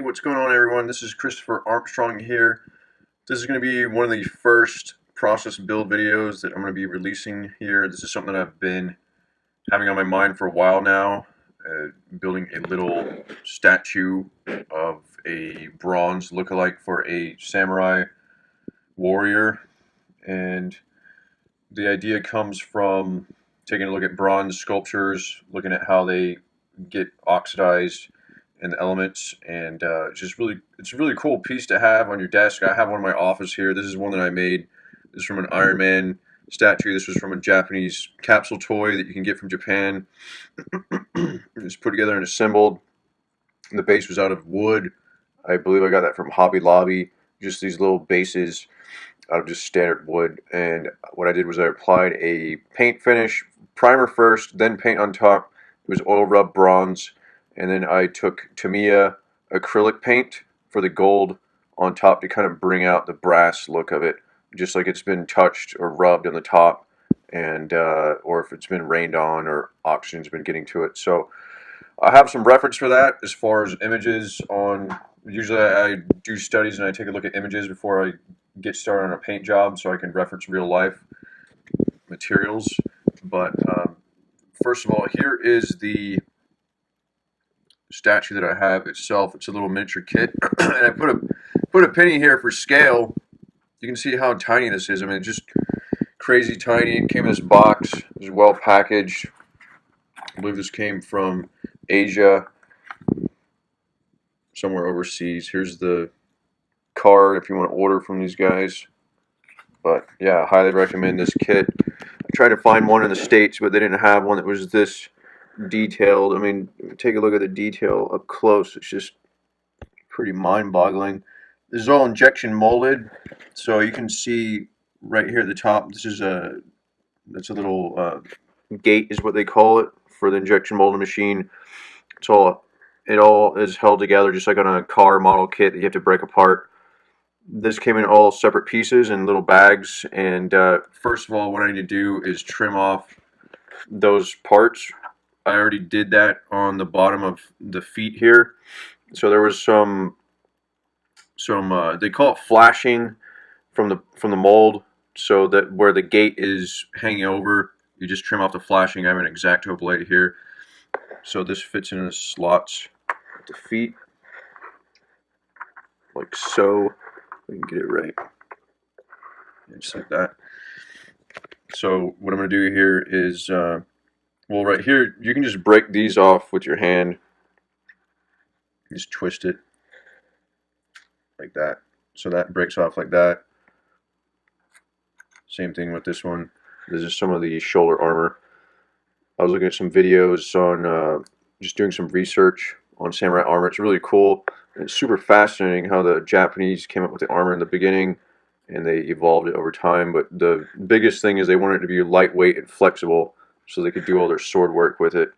what's going on, everyone? This is Christopher Armstrong here. This is going to be one of the first process build videos that I'm going to be releasing here. This is something that I've been having on my mind for a while now, building a little statue of a bronze lookalike for a samurai warrior. And the idea comes from taking a look at bronze sculptures, looking at how they get oxidized and the elements, and it's a really cool piece to have on your desk. I have one in my office here. This is one that I made. This is from an Iron Man statue. This was from a Japanese capsule toy that you can get from Japan. It's put together and assembled. And the base was out of wood. I believe I got that from Hobby Lobby. Just these little bases out of just standard wood. And what I did was I applied a paint finish, primer first, then paint on top. It was oil rub bronze. And then I took Tamiya acrylic paint for the gold on top to kind of bring out the brass look of it, just like it's been touched or rubbed on the top, and or if it's been rained on or oxygen's been getting to it. So I have some reference for that as far as images on. Usually I do studies and I take a look at images before I get started on a paint job, so I can reference real life materials. But first of all, here is the statue that I have itself. It's a little miniature kit, and I put a penny here for scale. You can see how tiny this is. I mean, it's just crazy tiny. It came in this box. It was well packaged. I believe this came from Asia, somewhere overseas. Here's the card if you want to order from these guys. But yeah, I highly recommend this kit. I tried to find one in the States, but they didn't have one that was this detailed. I mean, take a look at the detail up close. It's just pretty mind-boggling. This is all injection molded, so you can see right here at the top. That's a little gate is what they call it for the injection molded machine. It all is held together just like on a car model kit that you have to break apart. This came in all separate pieces in little bags, and first of all, what I need to do is trim off those parts. I already did that on the bottom of the feet here. So there was some they call it flashing from the mold, so that where the gate is hanging over, you just trim off the flashing. I have an X-Acto blade here, so this fits in the slots at the feet, like so. We can get it right, just like that. So what I'm going to do here is well, right here, you can just break these off with your hand. Just twist it like that. So that breaks off like that. Same thing with this one. This is some of the shoulder armor. I was looking at some videos on just doing some research on samurai armor. It's really cool. And it's super fascinating how the Japanese came up with the armor in the beginning and they evolved it over time. But the biggest thing is they wanted it to be lightweight and flexible, so they could do all their sword work with it.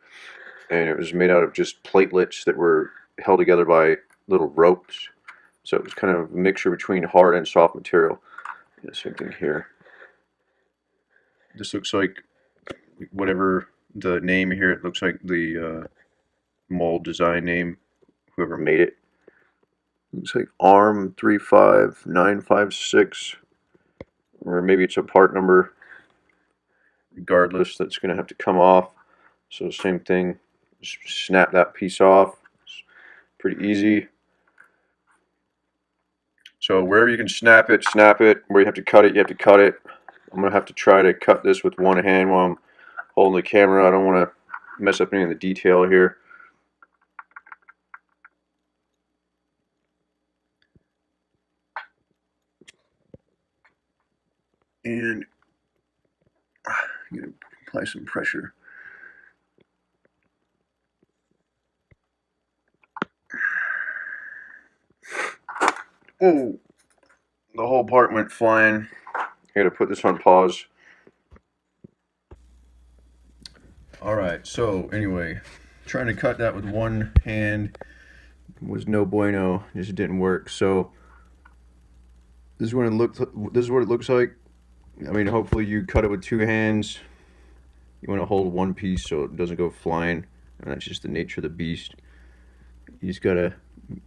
And it was made out of just platelets that were held together by little ropes. So it was kind of a mixture between hard and soft material. Yeah, same thing here. This looks like whatever the name here, it looks like the mold design name, whoever made it. Looks like ARM 35956, or maybe it's a part number. Regardless, that's going to have to come off. So same thing, just snap that piece off. It's pretty easy. So wherever you can snap it, snap it. Where you have to cut it, you have to cut it. I'm going to have to try to cut this with one hand while I'm holding the camera. I don't want to mess up any of the detail here. And I'm going to apply some pressure. Oh, the whole part went flying. I got to put this on pause. Alright, so anyway, trying to cut that with one hand was no bueno. It just didn't work. So this is what it looks like. I mean, hopefully you cut it with two hands. You want to hold one piece so it doesn't go flying, and that's just the nature of the beast. You just gotta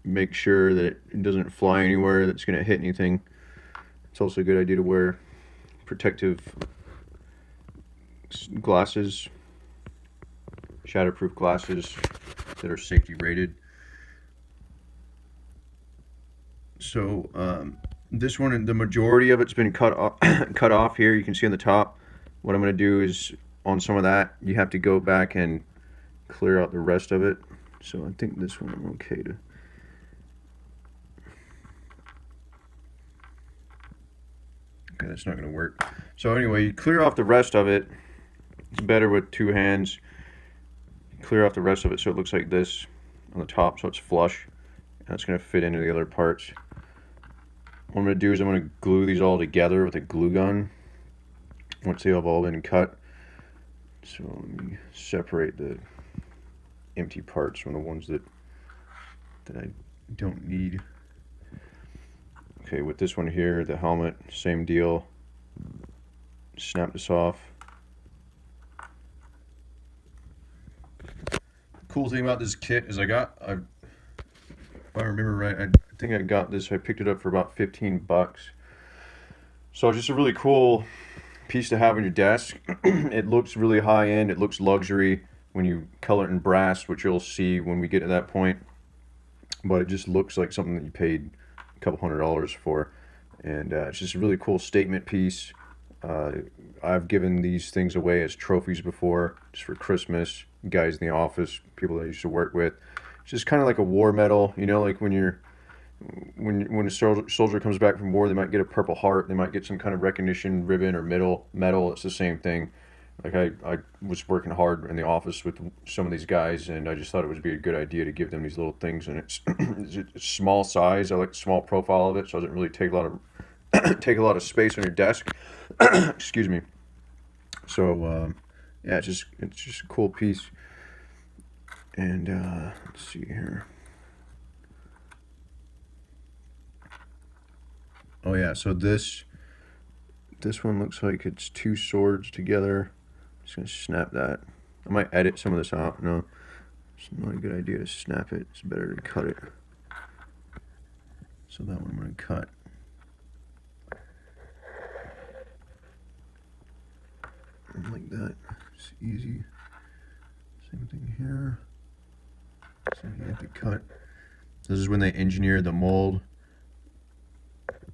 make sure that it doesn't fly anywhere that's going to hit anything. It's also a good idea to wear protective glasses, shatterproof glasses that are safety rated. So this one, the majority of it's been cut off, cut off here. You can see on the top. What I'm going to do is on some of that, you have to go back and clear out the rest of it. So I think this one I'm okay to. Okay, that's not going to work. So anyway, you clear off the rest of it. It's better with two hands. Clear off the rest of it so it looks like this on the top, so it's flush. And it's going to fit into the other parts. What I'm going to do is I'm going to glue these all together with a glue gun once they have all been cut. So let me separate the empty parts from the ones that I don't need. Okay, with this one here, the helmet, same deal. Snap this off. Cool thing about this kit is if I remember right, I think I got this, I picked it up for about 15 bucks. So it's just a really cool piece to have on your desk. It looks really high end, it looks luxury when you color it in brass, which you'll see when we get to that point. But it just looks like something that you paid a couple $100s for. And it's just a really cool statement piece. I've given these things away as trophies before, just for Christmas. Guys in the office, people that I used to work with. It's just kind of like a war medal, you know, like when a soldier comes back from war, they might get a Purple Heart, they might get some kind of recognition ribbon or medal. It's the same thing. Like I was working hard in the office with some of these guys, and I just thought it would be a good idea to give them these little things. And it's small size. I like the small profile of it, so it doesn't really take a lot of space on your desk. Excuse me. So yeah, it's just a cool piece. And let's see here. Oh yeah, so this one looks like it's two swords together. I'm just gonna snap that. I might edit some of this out. No, it's not a good idea to snap it. It's better to cut it. So that one I'm gonna cut. Like that. It's easy. Same thing here. So you have to cut. This is when they engineer the mold.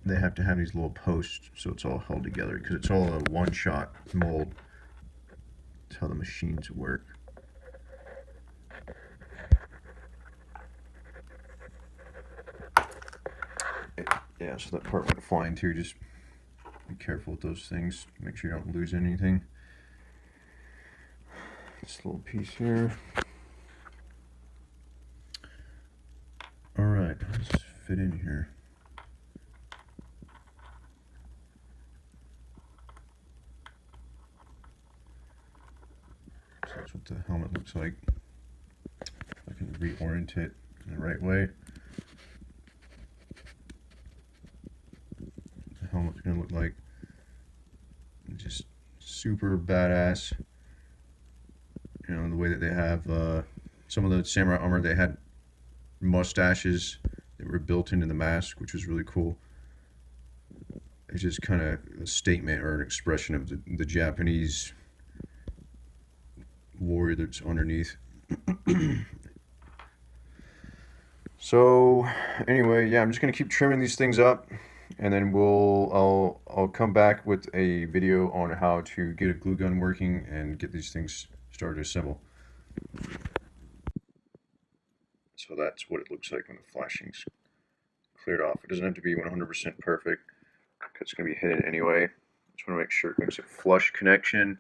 They have to have these little posts so it's all held together because it's all a one-shot mold. That's how the machines work. Yeah, so that part went flying too. Just be careful with those things. Make sure you don't lose anything. This little piece here. Alright, let's fit in here. So that's what the helmet looks like. If I can reorient it in the right way. The helmet's gonna look like just super badass. You know, the way that they have some of the samurai armor, they had mustaches that were built into the mask, which was really cool. It's just kind of a statement or an expression of the Japanese warrior that's underneath. So anyway, yeah, I'm just gonna keep trimming these things up, and then I'll come back with a video on how to get a glue gun working and get these things started to assemble. So that's what it looks like when the flashing's cleared off. It doesn't have to be 100% perfect because it's going to be hidden anyway. Just want to make sure it makes a flush connection.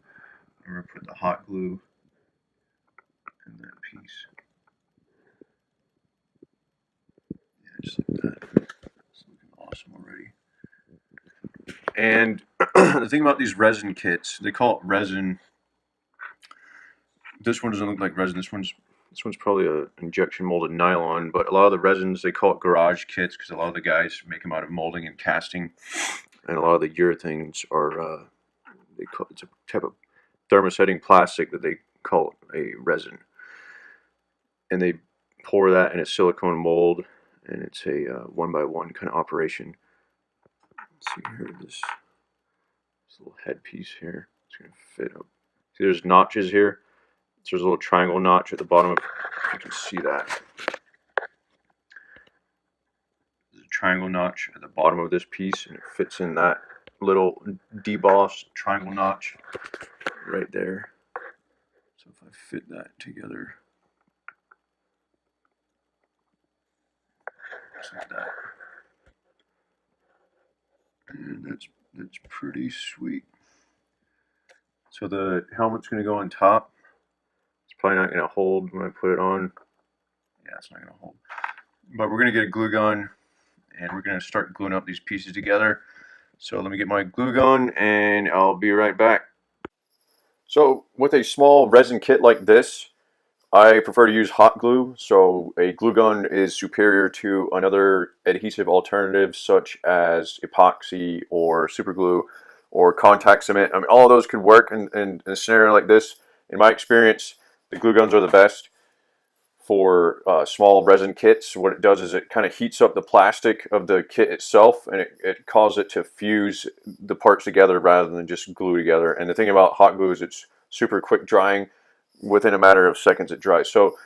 I'm going to put the hot glue in that piece. Yeah, just like that. It's looking awesome already. And the thing about these resin kits, they call it resin. This one doesn't look like resin. This one's probably a injection molded nylon, but a lot of the resins, they call it garage kits because a lot of the guys make them out of molding and casting, and a lot of the urethanes are it's a type of thermosetting plastic that they call a resin, and they pour that in a silicone mold and it's a one by one kind of operation. Let's see here, this little headpiece here. It's going to fit up. See, there's notches here. So there's a little triangle notch at the bottom of, you can see that. There's a triangle notch at the bottom of this piece, and it fits in that little debossed triangle notch right there. So if I fit that together, just like that, and that's pretty sweet. So the helmet's going to go on top. It's probably not going to hold when I put it on. Yeah, it's not going to hold. But we're going to get a glue gun, and we're going to start gluing up these pieces together. So let me get my glue gun, and I'll be right back. So with a small resin kit like this, I prefer to use hot glue. So a glue gun is superior to another adhesive alternative such as epoxy or super glue or contact cement. I mean, all of those could work in a scenario like this. In my experience, the glue guns are the best for small resin kits. What it does is it kind of heats up the plastic of the kit itself, and it causes it to fuse the parts together rather than just glue together. And the thing about hot glue is it's super quick drying. Within a matter of seconds it dries. So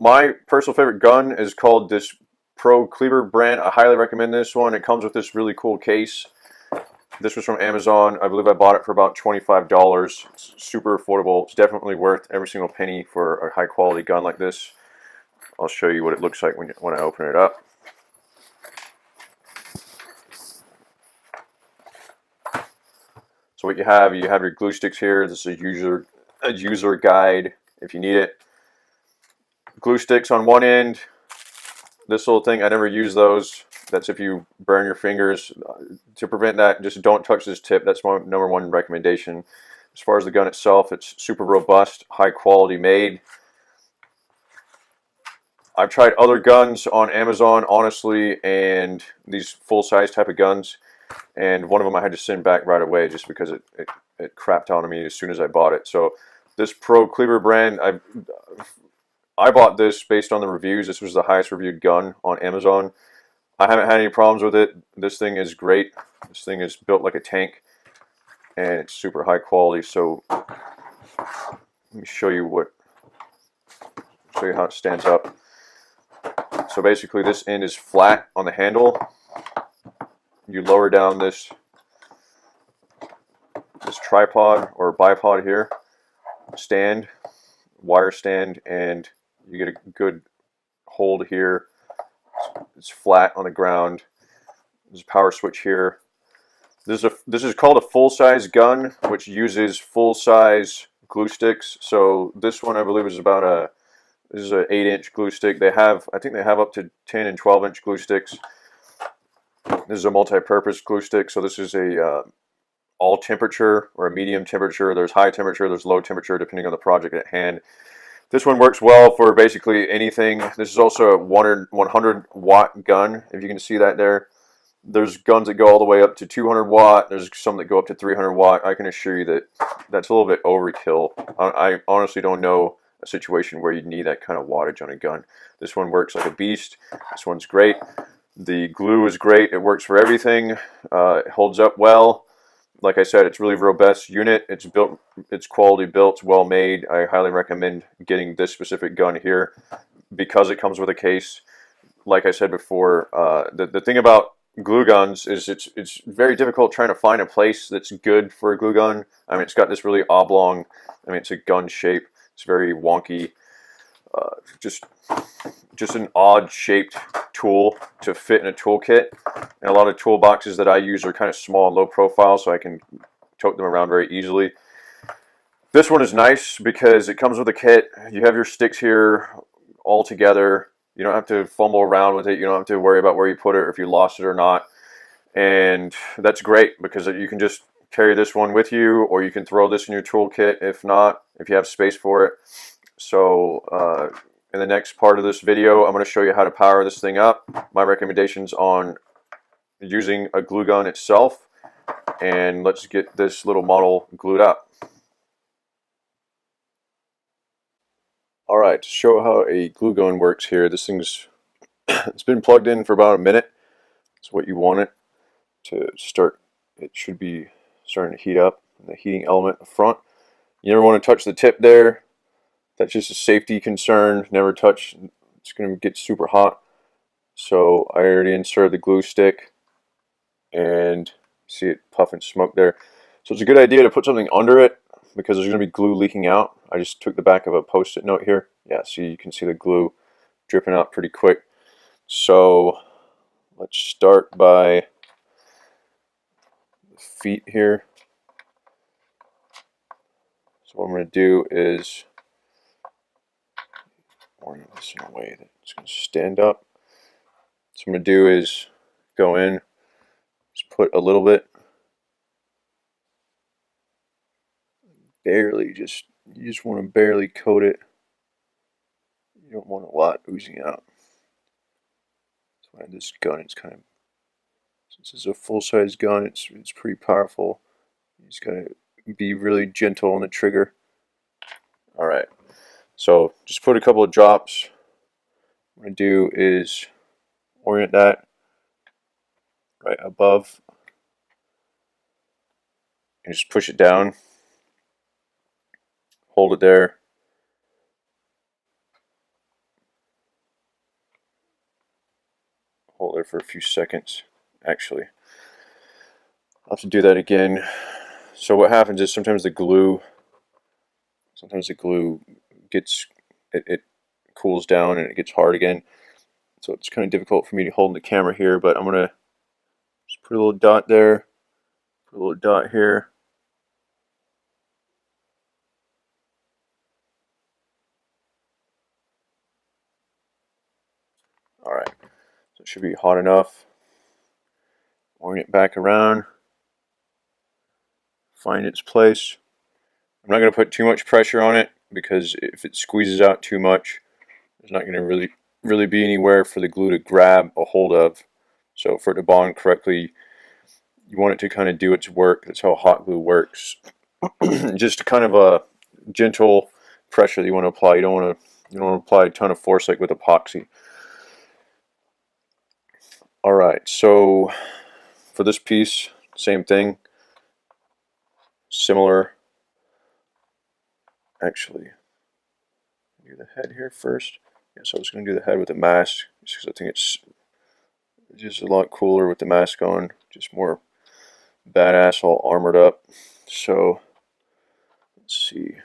my personal favorite gun is called this Pro Cleaver brand. I highly recommend this one. It comes with this really cool case. This was from Amazon. I believe I bought it for about $25. It's super affordable. It's definitely worth every single penny for a high quality gun like this. I'll show you what it looks like when I open it up. So what you have your glue sticks here. This is a user guide if you need it. Glue sticks on one end. This little thing, I never use those. That's if you burn your fingers. To prevent that, just don't touch this tip. That's my #1 recommendation. As far as the gun itself, it's super robust, high quality made. I've tried other guns on Amazon, honestly, and these full-size type of guns, and one of them I had to send back right away just because it crapped on me as soon as I bought it. So this Pro Cleaver brand, I bought this based on the reviews. This was the highest reviewed gun on Amazon. I haven't had any problems with it. This thing is great. This thing is built like a tank, and it's super high quality. So let me show you how it stands up. So basically this end is flat on the handle. You lower down this tripod or bipod here, wire stand, and you get a good hold here. It's flat on the ground. There's a power switch here. This is called a full-size gun, which uses full-size glue sticks. So this one I believe is this is an 8-inch glue stick. I think they have up to 10 and 12-inch glue sticks. This is a multi-purpose glue stick. So this is a all temperature or a medium temperature. There's high temperature, there's low temperature depending on the project at hand. This one works well for basically anything. This is also a 100 watt gun, if you can see that there. There's guns that go all the way up to 200 watt. There's some that go up to 300 watt. I can assure you that that's a little bit overkill. I honestly don't know a situation where you'd need that kind of wattage on a gun. This one works like a beast. This one's great. The glue is great. It works for everything. It holds up well. Like I said, it's really robust unit. It's quality built, it's well made. I highly recommend getting this specific gun here because it comes with a case. Like I said before, the thing about glue guns is it's very difficult trying to find a place that's good for a glue gun. I mean, it's got this really oblong, it's a gun shape. It's very wonky. Just an odd shaped tool to fit in a toolkit. And a lot of toolboxes that I use are kind of small and low profile, so I can tote them around very easily. This one is nice because it comes with a kit. You have your sticks here all together. You don't have to fumble around with it. You don't have to worry about where you put it or if you lost it or not. And that's great because you can just carry this one with you, or you can throw this in your toolkit if you have space for it. So in the next part of this video, I'm going to show you how to power this thing up, my recommendations on using a glue gun itself, and let's get this little model glued up. Alright, to show how a glue gun works here, this thing's It's been plugged in for about a minute. That's what you want it to start. It should be starting to heat up. The heating element up front. You never want to touch the tip there. That's just a safety concern. Never touch. It's going to get super hot. So I already inserted the glue stick, and see it puffing smoke there. So it's a good idea to put something under it because there's going to be glue leaking out. I just took the back of a post-it note here. Yeah, so you can see the glue dripping out pretty quick. So let's start by the feet here. So what I'm going to do is orient this in a way that it's going to stand up. So what I'm going to do is go in, just put a little bit, barely, you just want to barely coat it. You don't want a lot oozing out. So when this gun, it's kind of, since it's a full-size gun, it's pretty powerful. You just gotta be really gentle on the trigger. All right, so just put a couple of drops. What I'm gonna do is orient that right above and just push it down. Hold it there. Hold it for a few seconds. Actually, I'll have to do that again. So what happens is sometimes the glue gets, it cools down and it gets hard again. So it's kind of difficult for me to hold the camera here, but I'm gonna just put a little dot there, put a little dot here. All right, so it should be hot enough. Orient it back around, find its place. I'm not going to put too much pressure on it because if it squeezes out too much, there's not going to really be anywhere for the glue to grab a hold of. So for it to bond correctly, you want it to kind of do its work. That's how hot glue works. Just kind of a gentle pressure that you want to apply. You don't want to apply a ton of force like with epoxy. All right, so for this piece, same thing, similar. Actually, do the head here first. Yes, I was going to do the head with the mask just because I think it's just a lot cooler with the mask on, just more badass, all armored up. So let's see,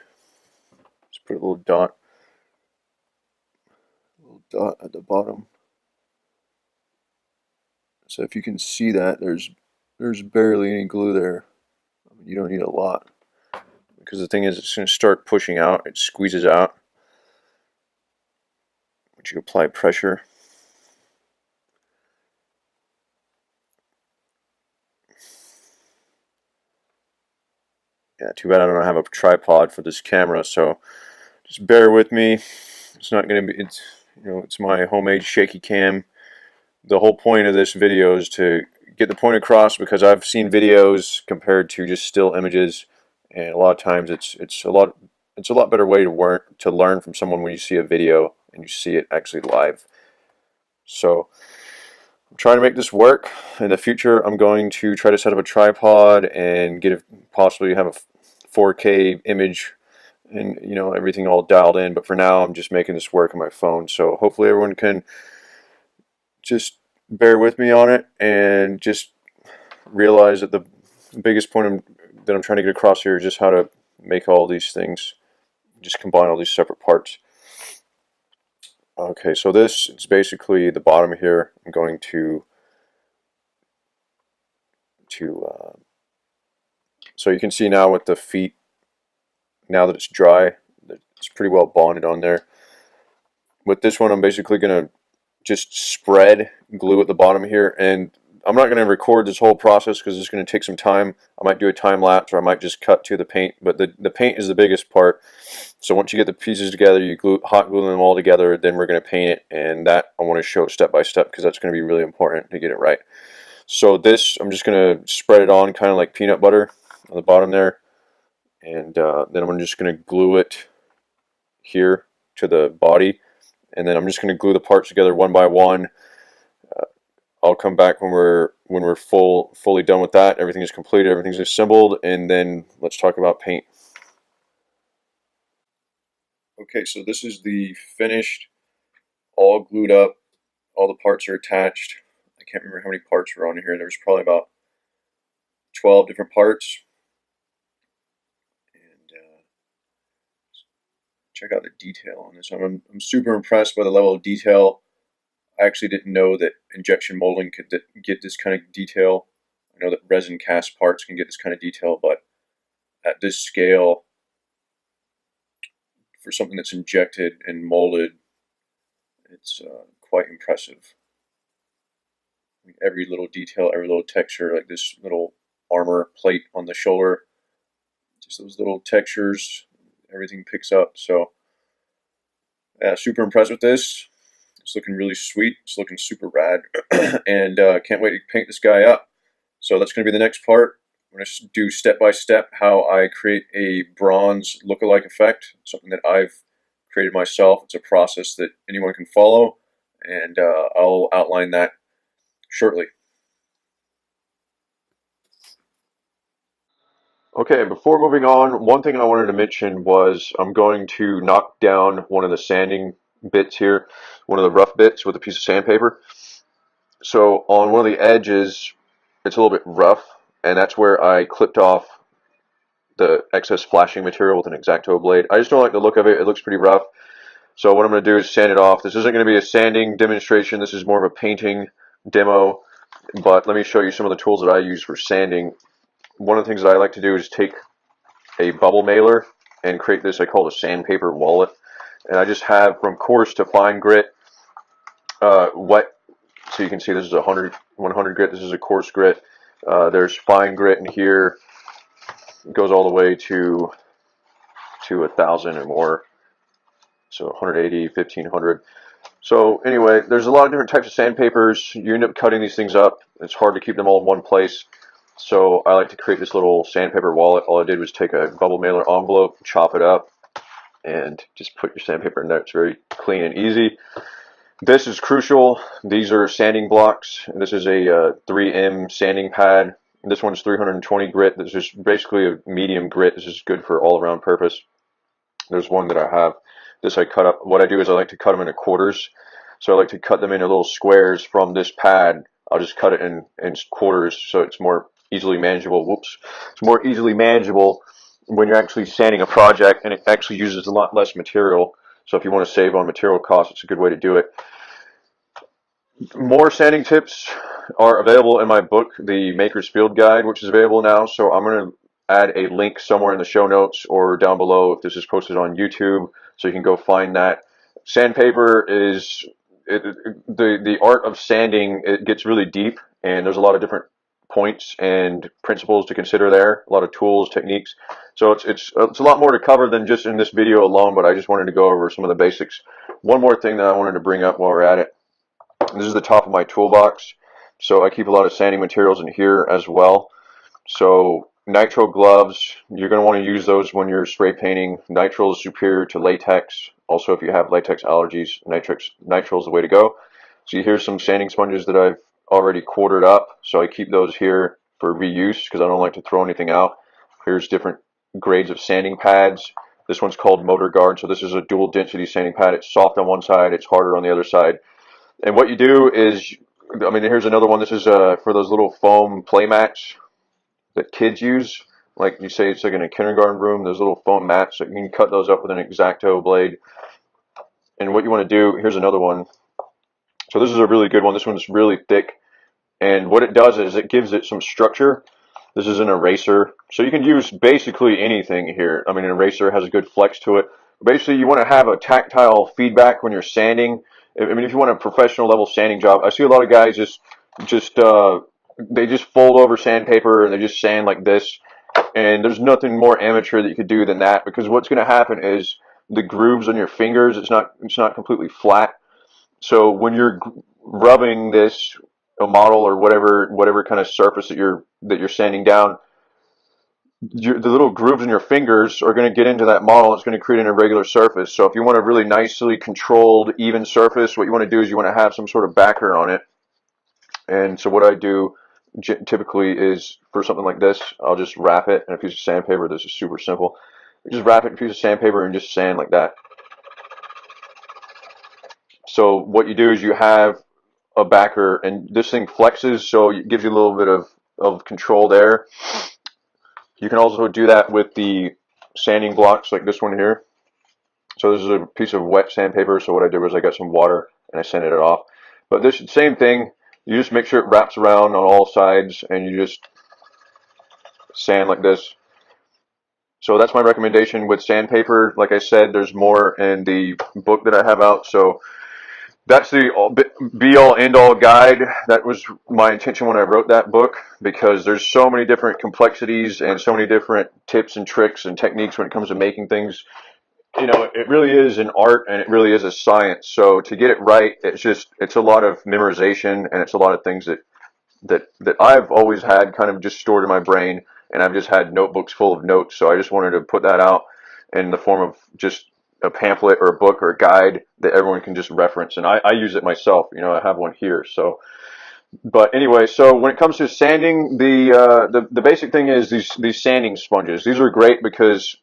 let's put a little dot at the bottom. So if you can see that, there's barely any glue there. I mean, you don't need a lot because the thing is, it's going to start pushing out. It squeezes out once you apply pressure. Yeah, too bad I don't have a tripod for this camera, so just bear with me. It's not going to be, it's my homemade shaky cam. The whole point of this video is to get the point across because I've seen videos compared to just still images, and a lot of times it's a lot better way to learn from someone when you see a video and you see it actually live. So I'm trying to make this work. In the future, I'm going to try to set up a tripod and possibly have a 4K image and everything all dialed in. But for now, I'm just making this work on my phone. So hopefully everyone can just bear with me on it and just realize that the biggest point that I'm trying to get across here is just how to make all these things, just combine all these separate parts. Okay, so this is basically the bottom here. I'm going to so you can see now with the feet, now that it's dry, it's pretty well bonded on there. With this one, I'm basically going to just spread glue at the bottom here, and I'm not going to record this whole process because it's going to take some time. I might do a time lapse, or I might just cut to the paint, but the paint is the biggest part. So once you get the pieces together, you hot glue them all together, then we're going to paint it, and that I want to show step by step because that's going to be really important to get it right. So this, I'm just going to spread it on kind of like peanut butter on the bottom there, and then I'm just going to glue it here to the body, and then I'm just going to glue the parts together one by one. I'll come back when we're fully done with that. Everything is completed, everything's assembled, and then let's talk about paint. Okay, so this is the finished, all glued up. All the parts are attached. I can't remember how many parts were on here. There's probably about 12 different parts. And check out the detail on this. I'm super impressed by the level of detail. I actually didn't know that injection molding could get this kind of detail. I know that resin cast parts can get this kind of detail, but at this scale, for something that's injected and molded, it's quite impressive. I mean, every little detail, every little texture, like this little armor plate on the shoulder, just those little textures, everything picks up. So, yeah, super impressed with this. It's looking really sweet. It's looking super rad, and can't wait to paint this guy up. So that's going to be the next part. I'm going to do step by step how I create a bronze look-alike effect, something that I've created myself. It's a process that anyone can follow, and I'll outline that shortly. Okay, before moving on, one thing I wanted to mention was I'm going to knock down one of the sanding bits here, one of the rough bits with a piece of sandpaper. So on one of the edges, it's a little bit rough, and that's where I clipped off the excess flashing material with an X-Acto blade. I just don't like the look of it. It looks pretty rough. So what I'm going to do is sand it off. This isn't going to be a sanding demonstration. This is more of a painting demo. But let me show you some of the tools that I use for sanding. One of the things that I like to do is take a bubble mailer and create this, I call it a sandpaper wallet. And I just have from coarse to fine grit, wet. So you can see this is 100 grit. This is a coarse grit. There's fine grit in here. It goes all the way to 1,000 or more. So 180, 1,500. So anyway, there's a lot of different types of sandpapers. You end up cutting these things up. It's hard to keep them all in one place. So I like to create this little sandpaper wallet. All I did was take a bubble mailer envelope, chop it up, and just put your sandpaper in there. It's very clean and easy. This is crucial. These are sanding blocks. This is a 3M sanding pad. This one's 320 grit. This is basically a medium grit. This is good for all around purpose. There's one that I have. This I cut up. What I do is I like to cut them into quarters. So I like to cut them into little squares from this pad. I'll just cut it in quarters so it's more easily manageable. Whoops. It's more easily manageable when you're actually sanding a project, and it actually uses a lot less material. So if you want to save on material costs, it's a good way to do it. More sanding tips are available in my book, The Maker's Field Guide, which is available now. So I'm going to add a link somewhere in the show notes or down below if this is posted on YouTube, so you can go find that. Sandpaper is the art of sanding. It gets really deep, and there's a lot of different points and principles to consider there. A lot of tools, techniques. So it's a lot more to cover than just in this video alone. But I just wanted to go over some of the basics. One more thing that I wanted to bring up while we're at it. This is the top of my toolbox. So I keep a lot of sanding materials in here as well. So nitrile gloves, you're going to want to use those when you're spray painting. Nitrile is superior to latex. Also, if you have latex allergies, nitrile is the way to go. So here's some sanding sponges that I've already quartered up. So I keep those here for reuse because I don't like to throw anything out. Here's different grades of sanding pads. This one's called Motor Guard. So this is a dual density sanding pad. It's soft on one side, it's harder on the other side. And what you do is, I mean, here's another one. This is for those little foam play mats that kids use. Like you say, it's like in a kindergarten room, those little foam mats. So you can cut those up with an X-Acto blade. And what you want to do, here's another one. So this is a really good one. This one's really thick. And what it does is it gives it some structure. This is an eraser. So you can use basically anything here. I mean, an eraser has a good flex to it. Basically, you want to have a tactile feedback when you're sanding. I mean, if you want a professional level sanding job, I see a lot of guys they just fold over sandpaper and they just sand like this. And there's nothing more amateur that you could do than that, because what's going to happen is the grooves on your fingers, it's not completely flat. So when you're rubbing this a model or whatever kind of surface that you're sanding down, the little grooves in your fingers are going to get into that model. It's going to create an irregular surface. So if you want a really nicely controlled, even surface, what you want to do is you want to have some sort of backer on it. And so what I do typically is, for something like this, I'll just wrap it in a piece of sandpaper. This is super simple. You just wrap it in a piece of sandpaper and just sand like that. So what you do is you have a backer, and this thing flexes, so it gives you a little bit of control there. You can also do that with the sanding blocks like this one here. So this is a piece of wet sandpaper, so what I did was I got some water and I sanded it off. But this same thing, you just make sure it wraps around on all sides, and you just sand like this. So that's my recommendation with sandpaper. Like I said, there's more in the book that I have out. So that's the be-all, end-all guide. That was my intention when I wrote that book, because there's so many different complexities and so many different tips and tricks and techniques when it comes to making things. You know, it really is an art, and it really is a science. So to get it right, it's a lot of memorization, and it's a lot of things that I've always had kind of just stored in my brain, and I've just had notebooks full of notes. So I just wanted to put that out in the form of just a pamphlet or a book or a guide that everyone can just reference. And I use it myself. You know, I have one here. So, but anyway, so when it comes to sanding, the basic thing is these sanding sponges. These are great because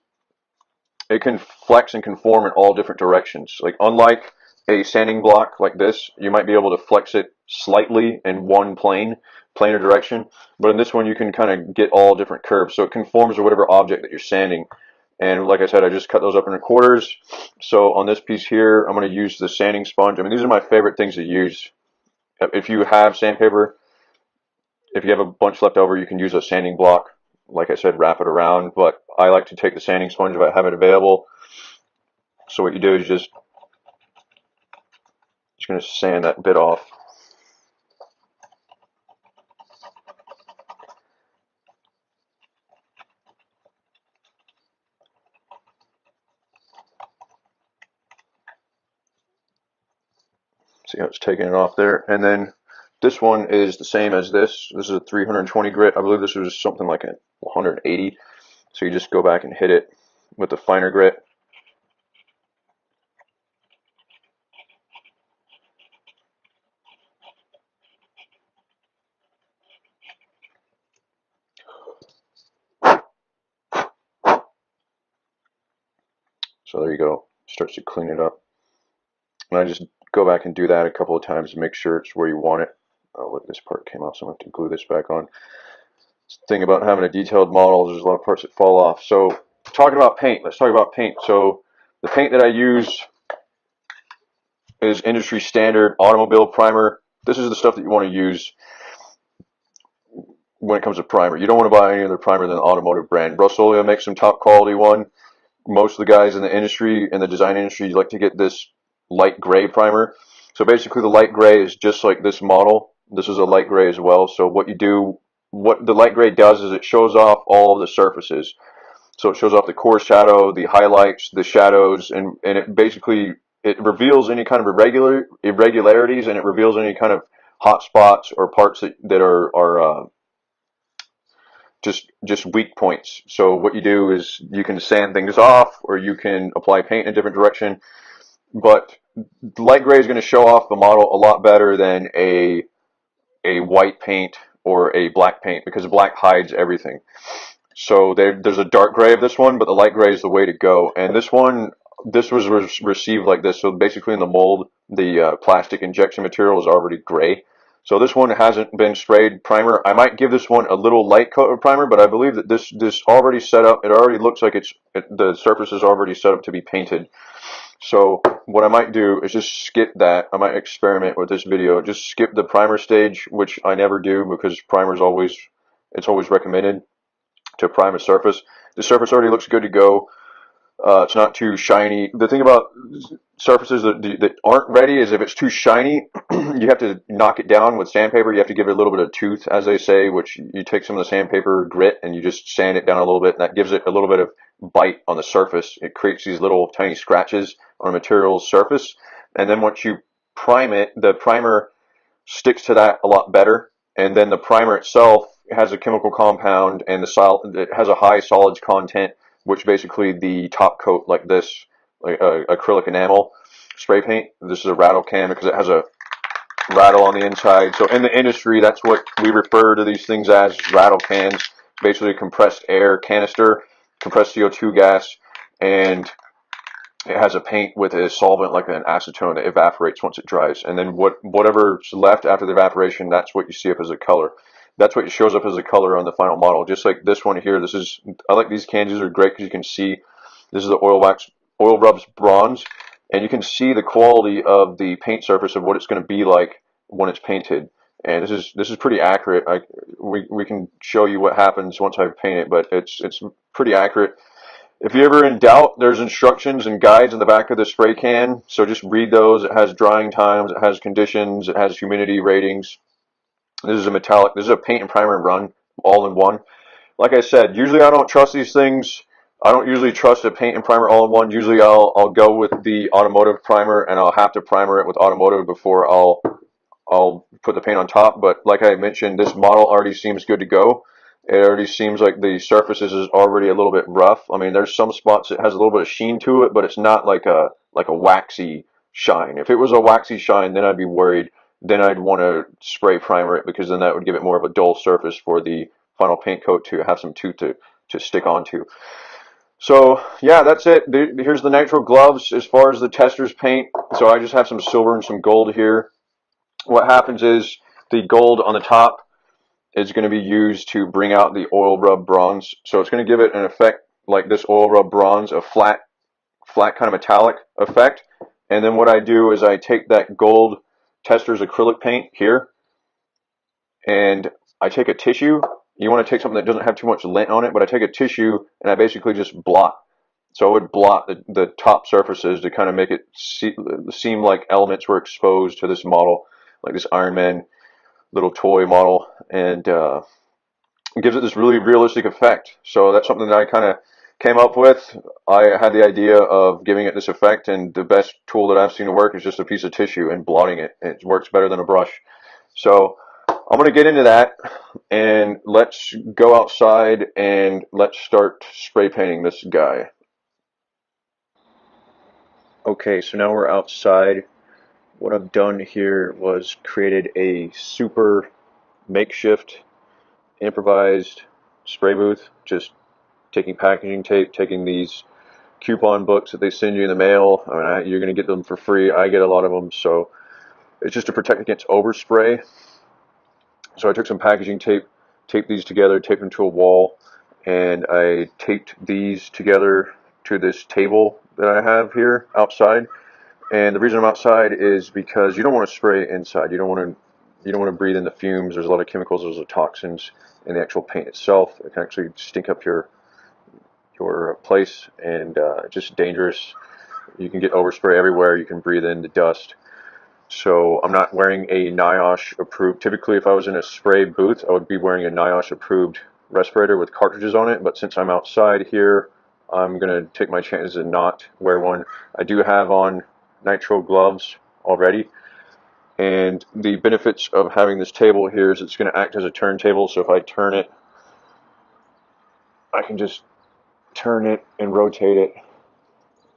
it can flex and conform in all different directions. Like, unlike a sanding block like this, you might be able to flex it slightly in one planar direction, but in this one you can kind of get all different curves, so it conforms to whatever object that you're sanding. And like I said, I just cut those up into quarters. So on this piece here, I'm going to use the sanding sponge. I mean, these are my favorite things to use. If you have sandpaper, if you have a bunch left over, you can use a sanding block. Like I said, wrap it around, but I like to take the sanding sponge if I have it available. So what you do is just going to sand that bit off. See how it's taking it off there. And then this one is the same as this. This is a 320 grit. I believe this was something like a 180. So you just go back and hit it with the finer grit. So there you go. Starts to clean it up. And I just go back and do that a couple of times to make sure it's where you want it. Oh, look, this part came off, so I'm going to have to glue this back on. The thing about having a detailed model is there's a lot of parts that fall off. So talking about paint, let's talk about paint. So the paint that I use is industry standard automobile primer. This is the stuff that you want to use when it comes to primer. You don't want to buy any other primer than the automotive brand. Rust-Oleum makes some top quality one. Most of the guys in the industry, in the design industry, like to get this light gray primer. So basically the light gray is just like this model. This is a light gray as well. So what you do, what the light gray does is it shows off all of the surfaces. So it shows off the core shadow, the highlights, the shadows, and it basically, it reveals any kind of irregularities, and it reveals any kind of hot spots or parts that are just weak points. So what you do is you can sand things off, or you can apply paint in a different direction. But light gray is going to show off the model a lot better than a white paint or a black paint, because black hides everything. So there's a dark gray of this one, but the light gray is the way to go. And this one, this was received like this. So basically in the mold, the plastic injection material is already gray. So this one hasn't been sprayed primer. I might give this one a little light coat of primer, but I believe that this already set up. It already looks like the surface is already set up to be painted. So what I might do is just skip that. I might experiment with this video. Just skip the primer stage, which I never do, because primer is always recommended to prime a surface. The surface already looks good to go. It's not too shiny. The thing about surfaces that aren't ready is if it's too shiny, you have to knock it down with sandpaper. You have to give it a little bit of tooth, as they say, which you take some of the sandpaper grit and you just sand it down a little bit, and that gives it a little bit of bite on the surface. It creates these little tiny scratches on a material's surface, and then once you prime it, the primer sticks to that a lot better, and then the primer itself it has a chemical compound, and it has a high solids content, which basically the top coat like this, like acrylic enamel spray paint. This is a rattle can because it has a rattle on the inside. So in the industry, that's what we refer to these things as, rattle cans. Basically a compressed air canister, compressed CO2 gas, and it has a paint with a solvent like an acetone that evaporates once it dries. And then whatever's left after the evaporation, that's what you see up as a color. That's what shows up as a color on the final model. Just like this one here. I like these cans. These are great because you can see this is the oil rubs bronze, and you can see the quality of the paint surface of what it's going to be like when it's painted. And this is pretty accurate. We can show you what happens once I paint it, but it's pretty accurate. If you're ever in doubt, there's instructions and guides in the back of the spray can, so just read those. It has drying times, it has conditions, it has humidity ratings. This is a metallic. This is a paint and primer run all in one. Like I said, usually I don't trust these things. I don't usually trust a paint and primer all in one. Usually I'll go with the automotive primer, and I'll have to primer it with automotive before I'll put the paint on top. But like I mentioned, this model already seems good to go. It already seems like the surfaces is already a little bit rough. I mean, there's some spots that has a little bit of sheen to it, but it's not like a waxy shine. If it was a waxy shine, then I'd be worried. Then I'd want to spray primer it, because then that would give it more of a dull surface for the final paint coat to have some tooth to stick onto. So yeah, that's it. Here's the nitro gloves as far as the tester's paint. So I just have some silver and some gold here. What happens is the gold on the top is going to be used to bring out the oil rub bronze. So it's going to give it an effect like this oil rub bronze, a flat kind of metallic effect. And then what I do is I take that gold tester's acrylic paint here, and I take a tissue. You want to take something that doesn't have too much lint on it, but I take a tissue and I basically just blot. So I would blot the top surfaces to kind of make it seem like elements were exposed to this model, like this Iron Man little toy model, and it gives it this really realistic effect. So that's something that I kind of came up with. I had the idea of giving it this effect, and the best tool that I've seen to work is just a piece of tissue and blotting it. It works better than a brush. So I'm going to get into that, and let's go outside and let's start spray painting this guy. Okay, so now we're outside. What I've done here was created a super makeshift improvised spray booth, just taking packaging tape, taking these coupon books that they send you in the mail. I mean, you're going to get them for free. I get a lot of them, so it's just to protect against overspray. So I took some packaging tape, taped these together, taped them to a wall, and I taped these together to this table that I have here outside. And the reason I'm outside is because you don't want to spray inside. You don't want to breathe in the fumes. There's a lot of chemicals, there's a toxins in the actual paint itself. It can actually stink up your place, and just dangerous. You can get overspray everywhere. You can breathe in the dust. So I'm not wearing a NIOSH approved. Typically, if I was in a spray booth, I would be wearing a NIOSH approved respirator with cartridges on it. But since I'm outside here, I'm going to take my chances and not wear one. I do have on nitro gloves already. And the benefits of having this table here is it's going to act as a turntable. So if I turn it, I can just turn it and rotate it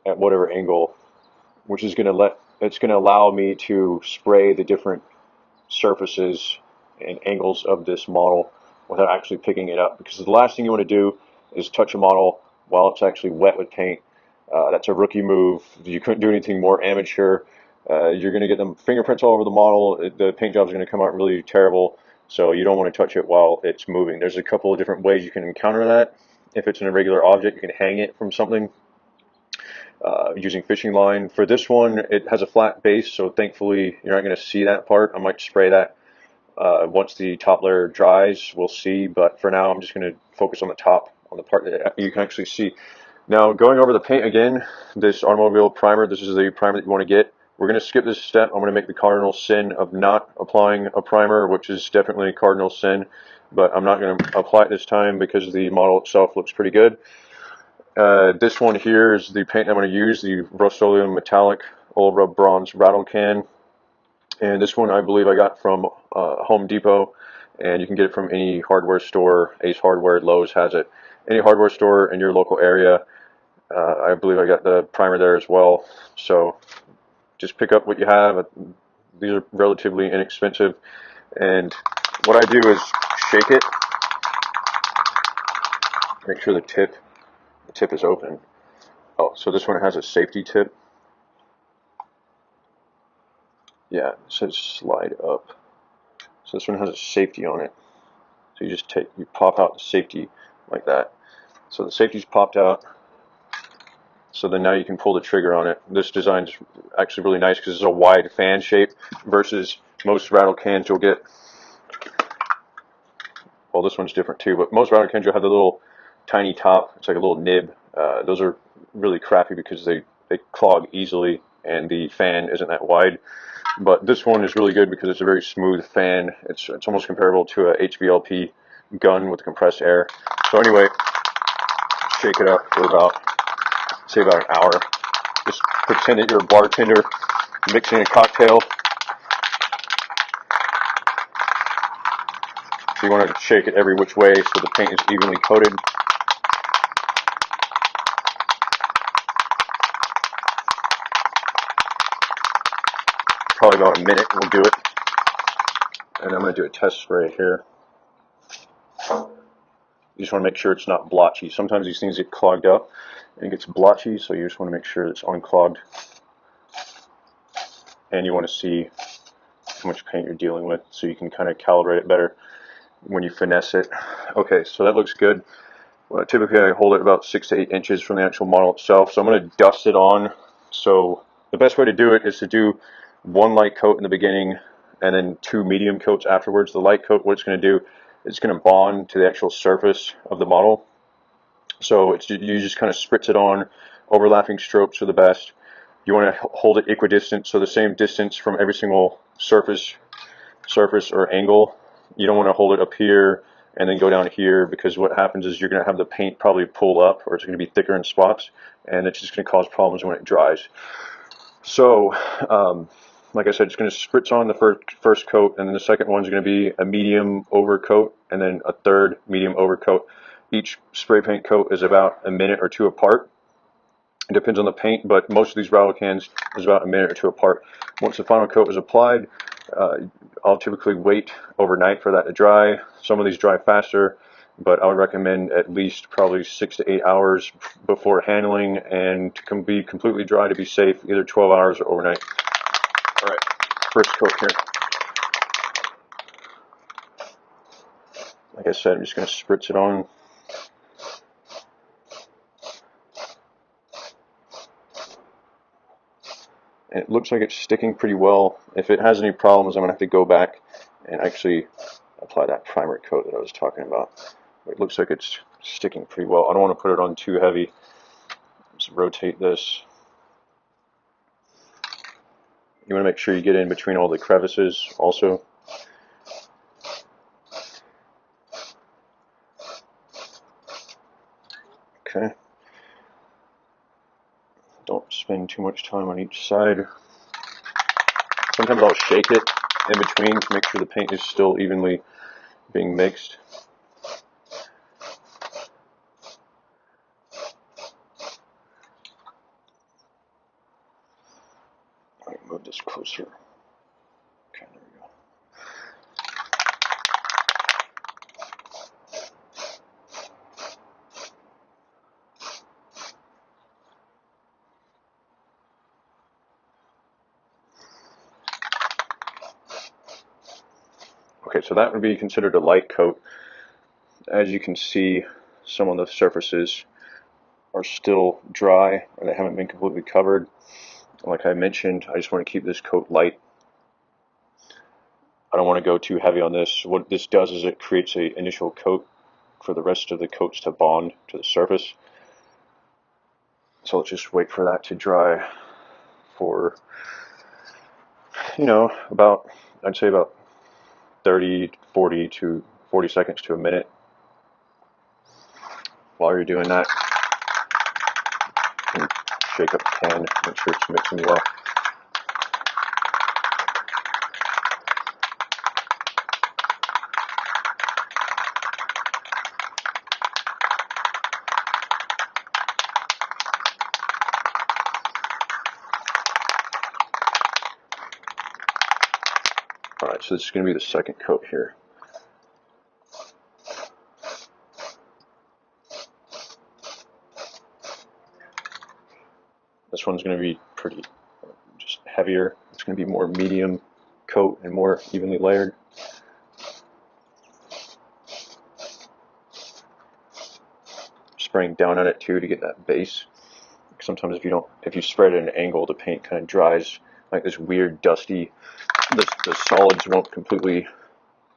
at whatever angle, which is going to allow me to spray the different surfaces and angles of this model without actually picking it up. Because the last thing you want to do is touch a model while it's actually wet with paint. That's a rookie move. You couldn't do anything more amateur. You're going to get them fingerprints all over the model. The paint job is going to come out really terrible. So you don't want to touch it while it's moving. There's a couple of different ways you can encounter that. If it's an irregular object, you can hang it from something using fishing line. For this one, it has a flat base, so thankfully you're not going to see that part. I might spray that once the top layer dries. We'll see, but for now I'm just going to focus on the top, on the part that you can actually see. Now, going over the paint again, this automobile primer, this is the primer that you want to get. We're going to skip this step. I'm going to make the cardinal sin of not applying a primer, which is definitely a cardinal sin, but I'm not going to apply it this time because the model itself looks pretty good. This one here is the paint I'm going to use, the Rust-Oleum Metallic Oil Rub Bronze Rattle Can. And this one I believe I got from Home Depot. and you can get it from any hardware store. Ace Hardware, Lowe's has it. Any hardware store in your local area. I believe I got the primer there as well. So just pick up what you have. These are relatively inexpensive, and what I do is shake it, make sure the tip is open. Oh, so this one has a safety tip. Yeah, it says slide up. So this one has a safety on it. So you pop out the safety like that. So the safety's popped out. So then now you can pull the trigger on it. This design is actually really nice because it's a wide fan shape versus most rattle cans you'll get. Well, this one's different too, but most rattle cans you'll have the little tiny top. It's like a little nib. Those are really crappy because they clog easily and the fan isn't that wide. But this one is really good because it's a very smooth fan. It's almost comparable to a HVLP gun with compressed air. So anyway, shake it up for about an hour. Just pretend that you're a bartender mixing a cocktail. So you want to shake it every which way so the paint is evenly coated. Probably about a minute will do it. And I'm going to do a test spray here. You just want to make sure it's not blotchy. Sometimes these things get clogged up and it gets blotchy, so you just want to make sure it's unclogged. And you want to see how much paint you're dealing with so you can kind of calibrate it better when you finesse it. Okay, so that looks good. Well, typically I hold it about 6 to 8 inches from the actual model itself, so I'm going to dust it on. So the best way to do it is to do one light coat in the beginning and then 2 medium coats afterwards. The light coat, what it's going to do, it's going to bond to the actual surface of the model. So you just kind of spritz it on. Overlapping strokes are the best. You want to hold it equidistant, so the same distance from every single surface or angle. You don't want to hold it up here and then go down here, because what happens is you're going to have the paint probably pull up, or it's going to be thicker in spots, and it's just going to cause problems when it dries. So like I said, it's going to spritz on the first coat, and then the second one's going to be a medium overcoat, and then a third medium overcoat. Each spray paint coat is about a minute or 2 apart. It depends on the paint, but most of these rattle cans is about a minute or 2 apart. Once the final coat is applied, I'll typically wait overnight for that to dry. Some of these dry faster, but I would recommend at least probably 6 to 8 hours before handling, and to be completely dry to be safe, either 12 hours or overnight. All right, first coat here. Like I said, I'm just going to spritz it on. And it looks like it's sticking pretty well. If it has any problems, I'm going to have to go back and actually apply that primer coat that I was talking about. But it looks like it's sticking pretty well. I don't want to put it on too heavy. Just rotate this. You want to make sure you get in between all the crevices also. Okay. Don't spend too much time on each side. Sometimes I'll shake it in between to make sure the paint is still evenly being mixed. Let me move this closer. Okay, there we go. Okay, so that would be considered a light coat. As you can see, some of the surfaces are still dry, or they haven't been completely covered. Like I mentioned, I just want to keep this coat light. I don't want to go too heavy on this. What this does is it creates an initial coat for the rest of the coats to bond to the surface. So let's just wait for that to dry for, about, I'd say about 40 seconds to a minute. While you're doing that, shake up the can, make sure it's mixing well. Alright, so this is going to be the second coat here. This one's going to be pretty just heavier. It's going to be more medium coat and more evenly layered. Spraying down on it too to get that base. Sometimes if you spread it at an angle, the paint kind of dries like this weird dusty. The solids won't completely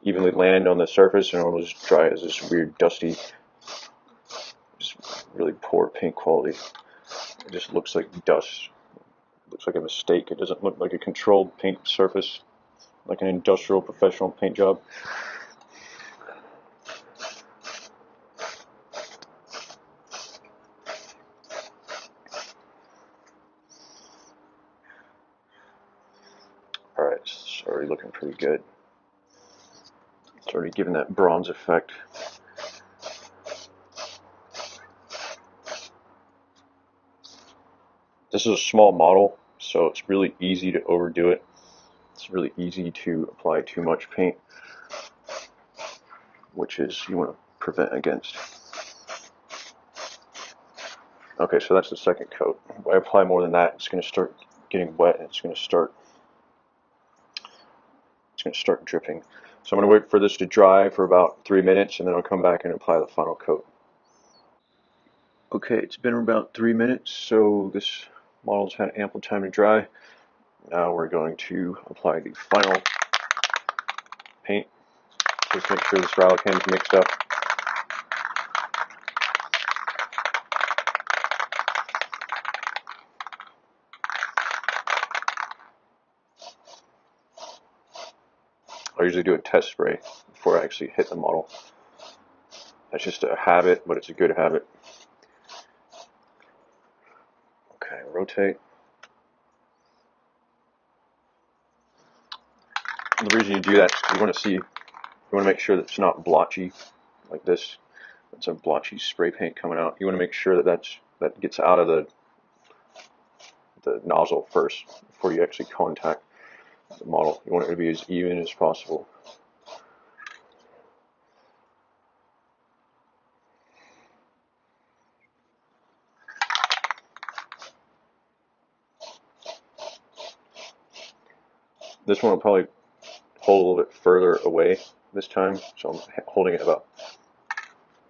evenly land on the surface, and it'll just dry as this weird dusty, just really poor paint quality. It just looks like dust. It looks like a mistake. It doesn't look like a controlled paint surface, like an industrial professional paint job. Alright, it's already looking pretty good. It's already giving that bronze effect. This is a small model, so it's really easy to overdo it. It's really easy to apply too much paint, which is you want to prevent against. Okay, so that's the second coat. If I apply more than that, it's going to start getting wet, and it's going to start dripping. So I'm going to wait for this to dry for about 3 minutes, and then I'll come back and apply the final coat. Okay, it's been about 3 minutes, so this model's had ample time to dry. Now we're going to apply the final paint. Just make sure the Styrocan's mixed up. I usually do a test spray before I actually hit the model. That's just a habit, but it's a good habit. Okay, rotate. And the reason you do that is because you want to make sure that it's not blotchy like this. It's a blotchy spray paint coming out. You want to make sure that that gets out of the nozzle first before you actually contact the model. You want it to be as even as possible. This one will probably hold a little bit further away this time, so I'm holding it about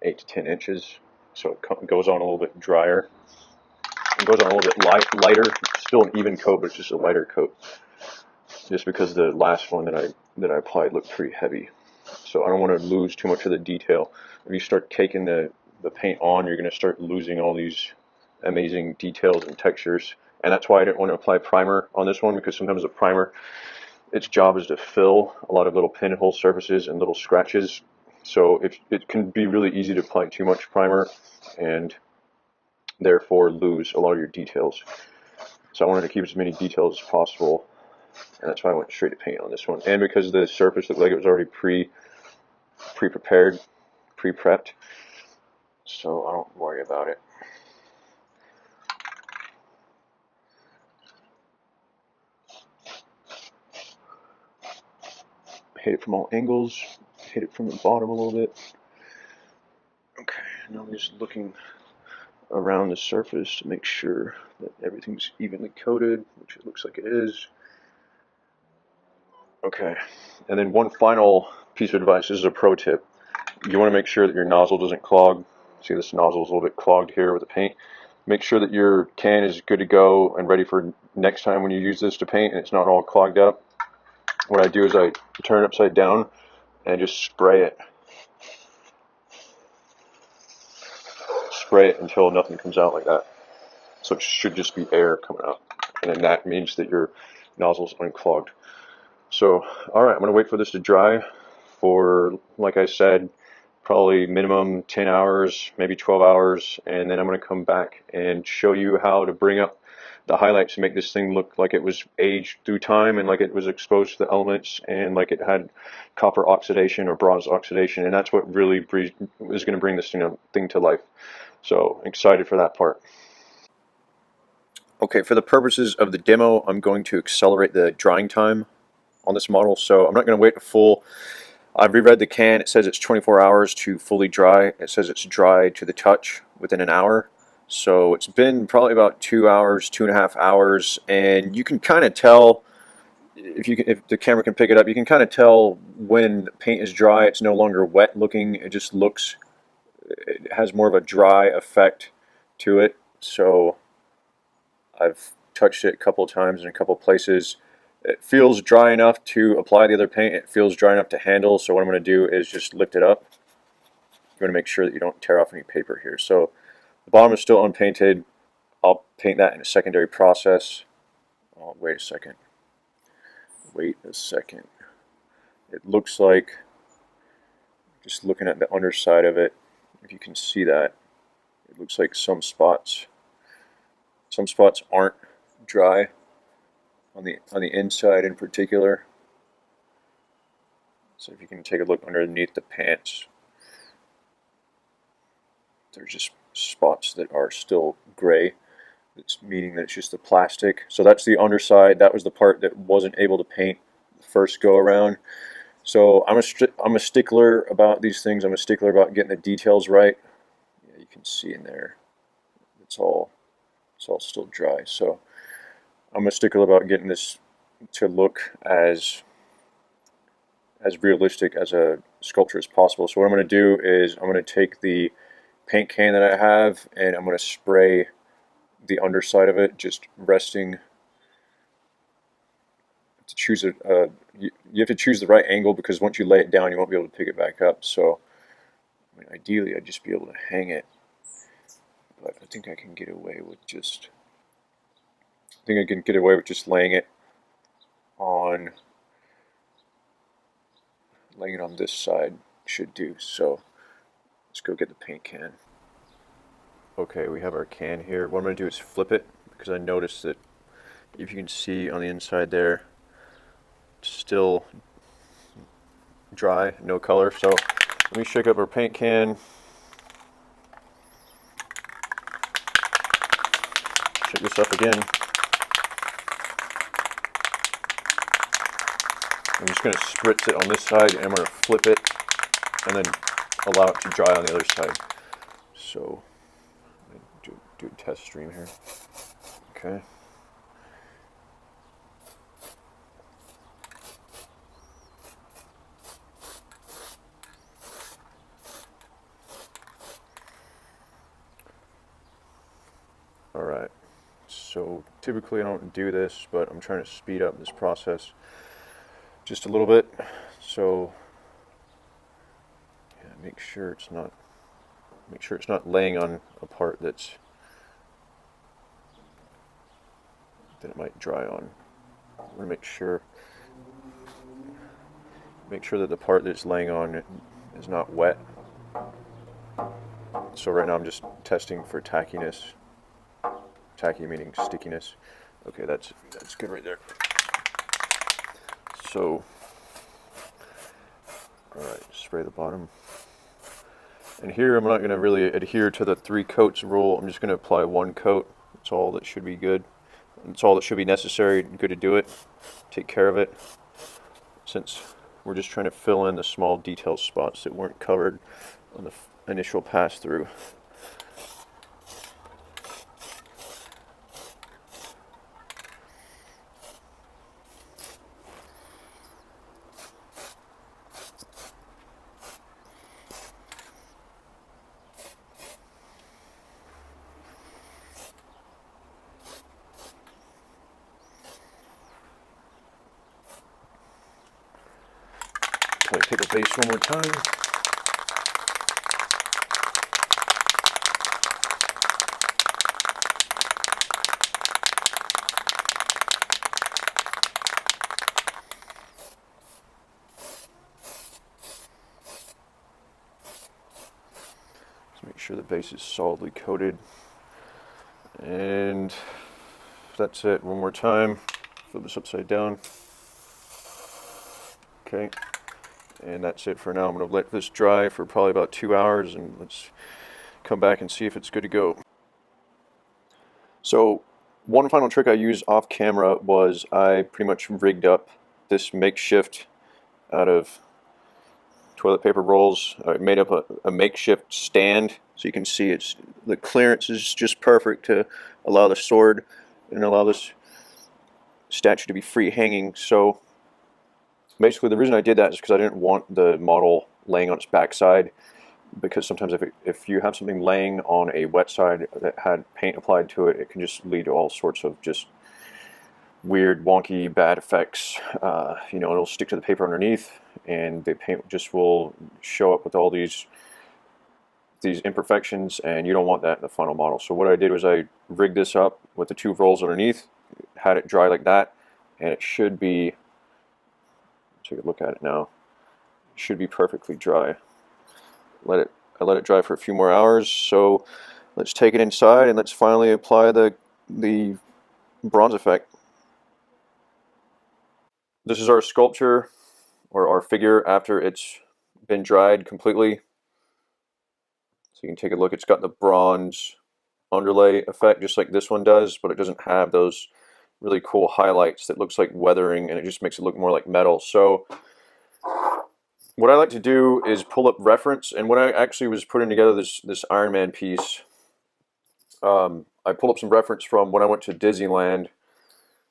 8 to 10 inches, so it goes on a little bit drier. It goes on a little bit lighter. It's still an even coat, but it's just a lighter coat. Just because the last one that I applied looked pretty heavy, so I don't want to lose too much of the detail. If you start taking the paint on, you're going to start losing all these amazing details and textures. And that's why I didn't want to apply primer on this one, because sometimes the primer, its job is to fill a lot of little pinhole surfaces and little scratches. So it can be really easy to apply too much primer and therefore lose a lot of your details. So I wanted to keep as many details as possible, and that's why I went straight to paint on this one. And because the surface looked like it was already pre-prepared, pre-prepped, so I don't worry about it. Hit it from all angles, hit it from the bottom a little bit. Okay, now I'm just looking around the surface to make sure that everything's evenly coated, which it looks like it is. Okay, and then one final piece of advice, this is a pro tip. You want to make sure that your nozzle doesn't clog. See, this nozzle is a little bit clogged here with the paint. Make sure that your can is good to go and ready for next time when you use this to paint, and it's not all clogged up. What I do is I turn it upside down and just spray it. Spray it until nothing comes out like that. So it should just be air coming out, and then that means that your nozzle's unclogged. So, alright, I'm going to wait for this to dry for, like I said, probably minimum 10 hours, maybe 12 hours, and then I'm going to come back and show you how to bring up the highlights to make this thing look like it was aged through time, and like it was exposed to the elements, and like it had copper oxidation or bronze oxidation, and that's what really is going to bring this thing to life. So, excited for that part. Okay, for the purposes of the demo, I'm going to accelerate the drying time on this model, so I'm not going to wait a full. I've reread the can. It says it's 24 hours to fully dry. It says it's dry to the touch within an hour. So it's been probably about 2 hours, 2.5 hours, and you can kind of tell, if the camera can pick it up, you can kind of tell when the paint is dry. It's no longer wet looking. It just looks, it has more of a dry effect to it. So I've touched it a couple of times in a couple of places. It feels dry enough to apply the other paint. It feels dry enough to handle. So what I'm going to do is just lift it up. You want to make sure that you don't tear off any paper here. So the bottom is still unpainted. I'll paint that in a secondary process. Oh, wait a second. Wait a second. It looks like, just looking at the underside of it, if you can see that, it looks like some spots aren't dry on the inside in particular. So if you can take a look underneath the pants, there's just spots that are still gray. It's meaning that it's just the plastic. So that's the underside. That was the part that wasn't able to paint the first go around. So I'm a stickler about these things. I'm a stickler about getting the details right. Yeah, you can see in there, it's all still dry. So I'm a stickler about getting this to look as realistic as a sculpture as possible. So what I'm going to do is I'm going to take the paint can that I have and I'm going to spray the underside of it, just resting. To choose you have to choose the right angle, because once you lay it down you won't be able to pick it back up. So I mean, ideally I'd just be able to hang it, but I think I can get away with just laying it on this side. Should do. So let's go get the paint can. Okay, we have our can here. What I'm going to do is flip it, because I noticed that, if you can see on the inside there, it's still dry, no color. So let me shake up our paint can. Shake this up again. I'm just going to spritz it on this side, and I'm going to flip it and then allow it to dry on the other side. So do a test stream here. Okay. Alright, so typically I don't do this, but I'm trying to speed up this process just a little bit. So yeah, make sure it's not laying on a part that it might dry on. I'm going to make sure that the part that it's laying on is not wet. So right now I'm just testing for tackiness. Tacky meaning stickiness. Okay, that's good right there. So, alright, spray the bottom. And here I'm not going to really adhere to the 3 coats rule. I'm just going to apply 1 coat. That's all that should be good. That's all that should be necessary. Good to do it. Take care of it, since we're just trying to fill in the small detail spots that weren't covered on the initial pass through. Take the base one more time. Just make sure the base is solidly coated. And that's it. One more time. Flip this upside down. Okay. And that's it for now. I'm going to let this dry for probably about 2 hours, and let's come back and see if it's good to go. So one final trick I used off camera was I pretty much rigged up this makeshift out of toilet paper rolls. I made up a makeshift stand, so you can see the clearance is just perfect to allow the sword and allow this statue to be free hanging. So basically the reason I did that is because I didn't want the model laying on its backside, because sometimes if you have something laying on a wet side that had paint applied to it, it can just lead to all sorts of just weird, wonky, bad effects. It'll stick to the paper underneath, and the paint just will show up with all these imperfections, and you don't want that in the final model. So what I did was I rigged this up with the 2 rolls underneath, had it dry like that, and it should be, take a look at it now, it should be perfectly dry. I let it dry for a few more hours, so let's take it inside and let's finally apply the bronze effect. This is our sculpture, or our figure, after it's been dried completely. So you can take a look. It's got the bronze underlay effect just like this one does, but it doesn't have those really cool highlights that looks like weathering, and it just makes it look more like metal. So what I like to do is pull up reference, and when I actually was putting together this Iron Man piece, I pulled up some reference from when I went to Disneyland.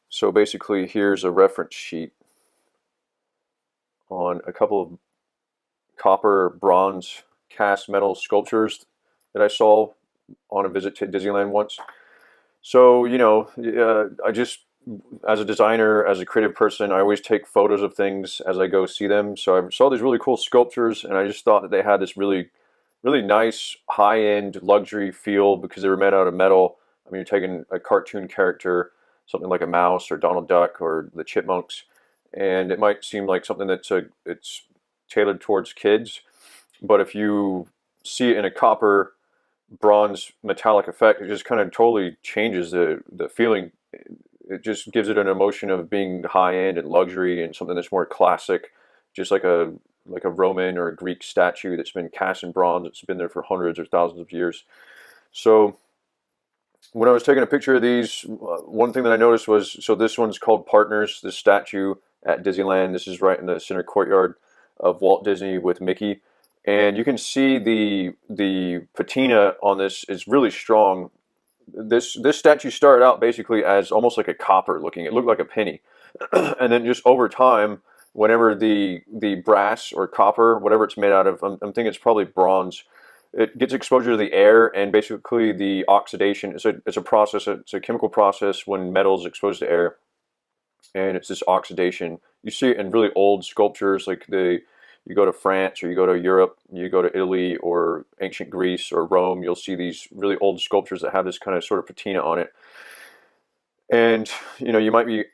So basically here's a reference sheet on a couple of copper bronze cast metal sculptures that I saw on a visit to Disneyland once. So, I just, as a designer, as a creative person, I always take photos of things as I go see them. So I saw these really cool sculptures, and I just thought that they had this really, really nice high-end luxury feel because they were made out of metal. I mean, you're taking a cartoon character, something like a mouse or Donald Duck or the Chipmunks, and it might seem like something it's tailored towards kids, but if you see it in a copper bronze metallic effect, it just kind of totally changes the feeling. It just gives it an emotion of being high-end and luxury and something that's more classic, just like a Roman or a Greek statue that's been cast in bronze. It's been there for hundreds or thousands of years. So when I was taking a picture of these, one thing that I noticed was, so this one's called Partners, this statue at Disneyland. This is right in the center courtyard of Walt Disney with Mickey. And you can see the patina on this is really strong. This statue started out basically as almost like a copper looking. It looked like a penny. And then just over time, whenever the brass or copper, whatever it's made out of, I'm thinking it's probably bronze, it gets exposure to the air, and basically the oxidation, it's a process, it's a chemical process when metal is exposed to air, and it's this oxidation. You see it in really old sculptures, like you go to France, or you go to Europe, you go to Italy or ancient Greece or Rome, you'll see these really old sculptures that have this kind of sort of patina on it. And you might be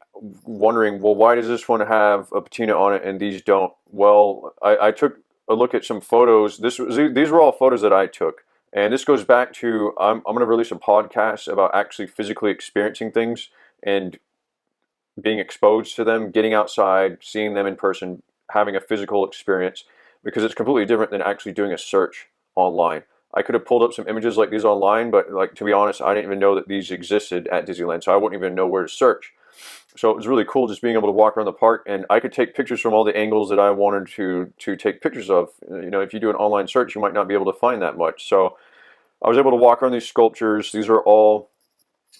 wondering, well, why does this one have a patina on it and these don't? Well, I took a look at some photos. These were all photos that I took, and this goes back to I'm going to release a podcast about actually physically experiencing things and being exposed to them, getting outside, seeing them in person, having a physical experience, because it's completely different than actually doing a search online. I could have pulled up some images like these online, but to be honest, I didn't even know that these existed at Disneyland, so I wouldn't even know where to search. So it was really cool just being able to walk around the park, and I could take pictures from all the angles that I wanted to take pictures of. If you do an online search, you might not be able to find that much. So I was able to walk around these sculptures. These are all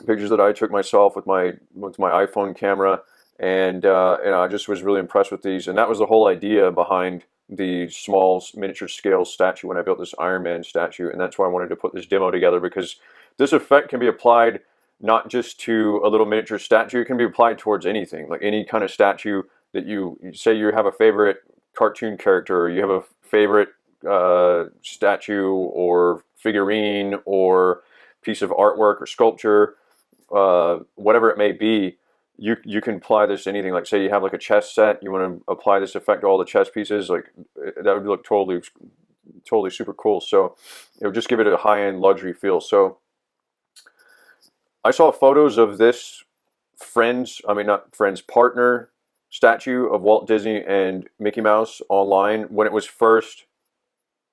pictures that I took myself with my iPhone camera, and I just was really impressed with these. And that was the whole idea behind the small miniature scale statue when I built this Iron Man statue, and that's why I wanted to put this demo together, because this effect can be applied not just to a little miniature statue. It can be applied towards anything, like any kind of statue that you say you have a favorite cartoon character, or you have a favorite statue or figurine or piece of artwork or sculpture, whatever it may be. You can apply this to anything. Like say you have like a chess set, you want to apply this effect to all the chess pieces, like that would look totally super cool. So it would just give it a high-end luxury feel. So I saw photos of this partner statue of Walt Disney and Mickey Mouse online when it was first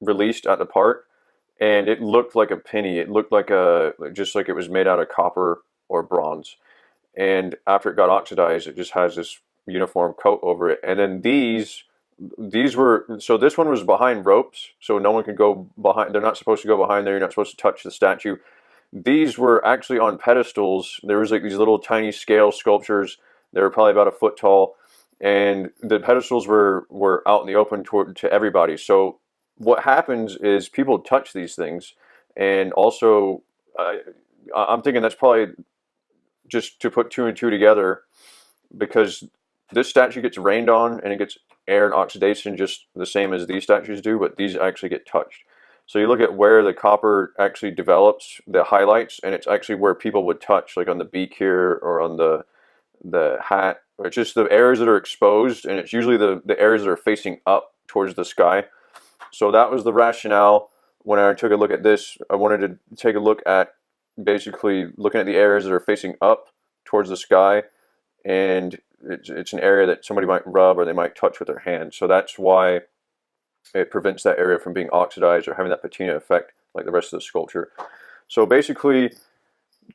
released at the park, and it looked like a penny. It looked like just like it was made out of copper or bronze. And after it got oxidized, it just has this uniform coat over it. And then these were, so this one was behind ropes, so no one could go behind. They're not supposed to go behind there. You're not supposed to touch the statue. These were actually on pedestals. There was like these little tiny scale sculptures. They were probably about a foot tall, and the pedestals were out in the open to everybody. So what happens is people touch these things, and also I'm thinking that's probably just to put two and two together, because this statue gets rained on and it gets air and oxidation just the same as these statues do, but these actually get touched. So you look at where the copper actually develops, the highlights, and it's actually where people would touch, like on the beak here or on the hat. It's just the areas that are exposed, and it's usually the areas that are facing up towards the sky. So that was the rationale. When I took a look at this, I wanted to take a look at basically looking at the areas that are facing up towards the sky, and it's an area that somebody might rub or they might touch with their hand. So that's why it prevents that area from being oxidized or having that patina effect like the rest of the sculpture. So basically,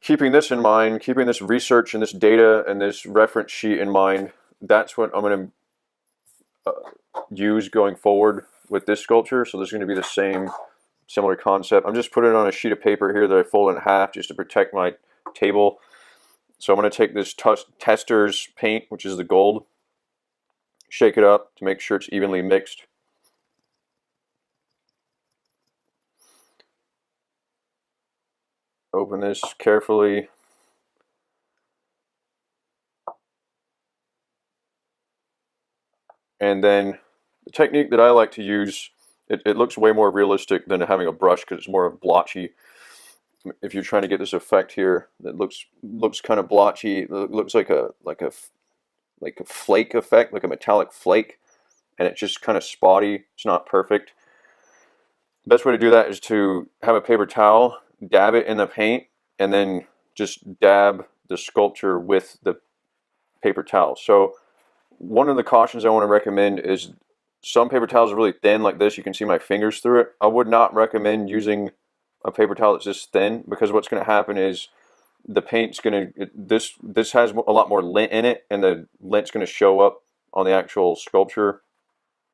keeping this in mind, keeping this research and this data and this reference sheet in mind, that's what I'm going to use going forward with this sculpture. So this is going to be the same similar concept. I'm just putting it on a sheet of paper here that I fold in half just to protect my table. So I'm going to take this Tester's paint, which is the gold, shake it up to make sure it's evenly mixed. Open this carefully. And then the technique that I like to use, it looks way more realistic than having a brush because it's more of blotchy. If you're trying to get this effect here, that looks kind of blotchy. It looks like a flake effect, like a metallic flake, and it's just kind of spotty. It's not perfect. The best way to do that is to have a paper towel, dab it in the paint, and then just dab the sculpture with the paper towel. So one of the cautions I want to recommend is some paper towels are really thin like this. You can see my fingers through it. I would not recommend using a paper towel that's this thin, because what's going to happen is the paint's going to, this has a lot more lint in it, and the lint's going to show up on the actual sculpture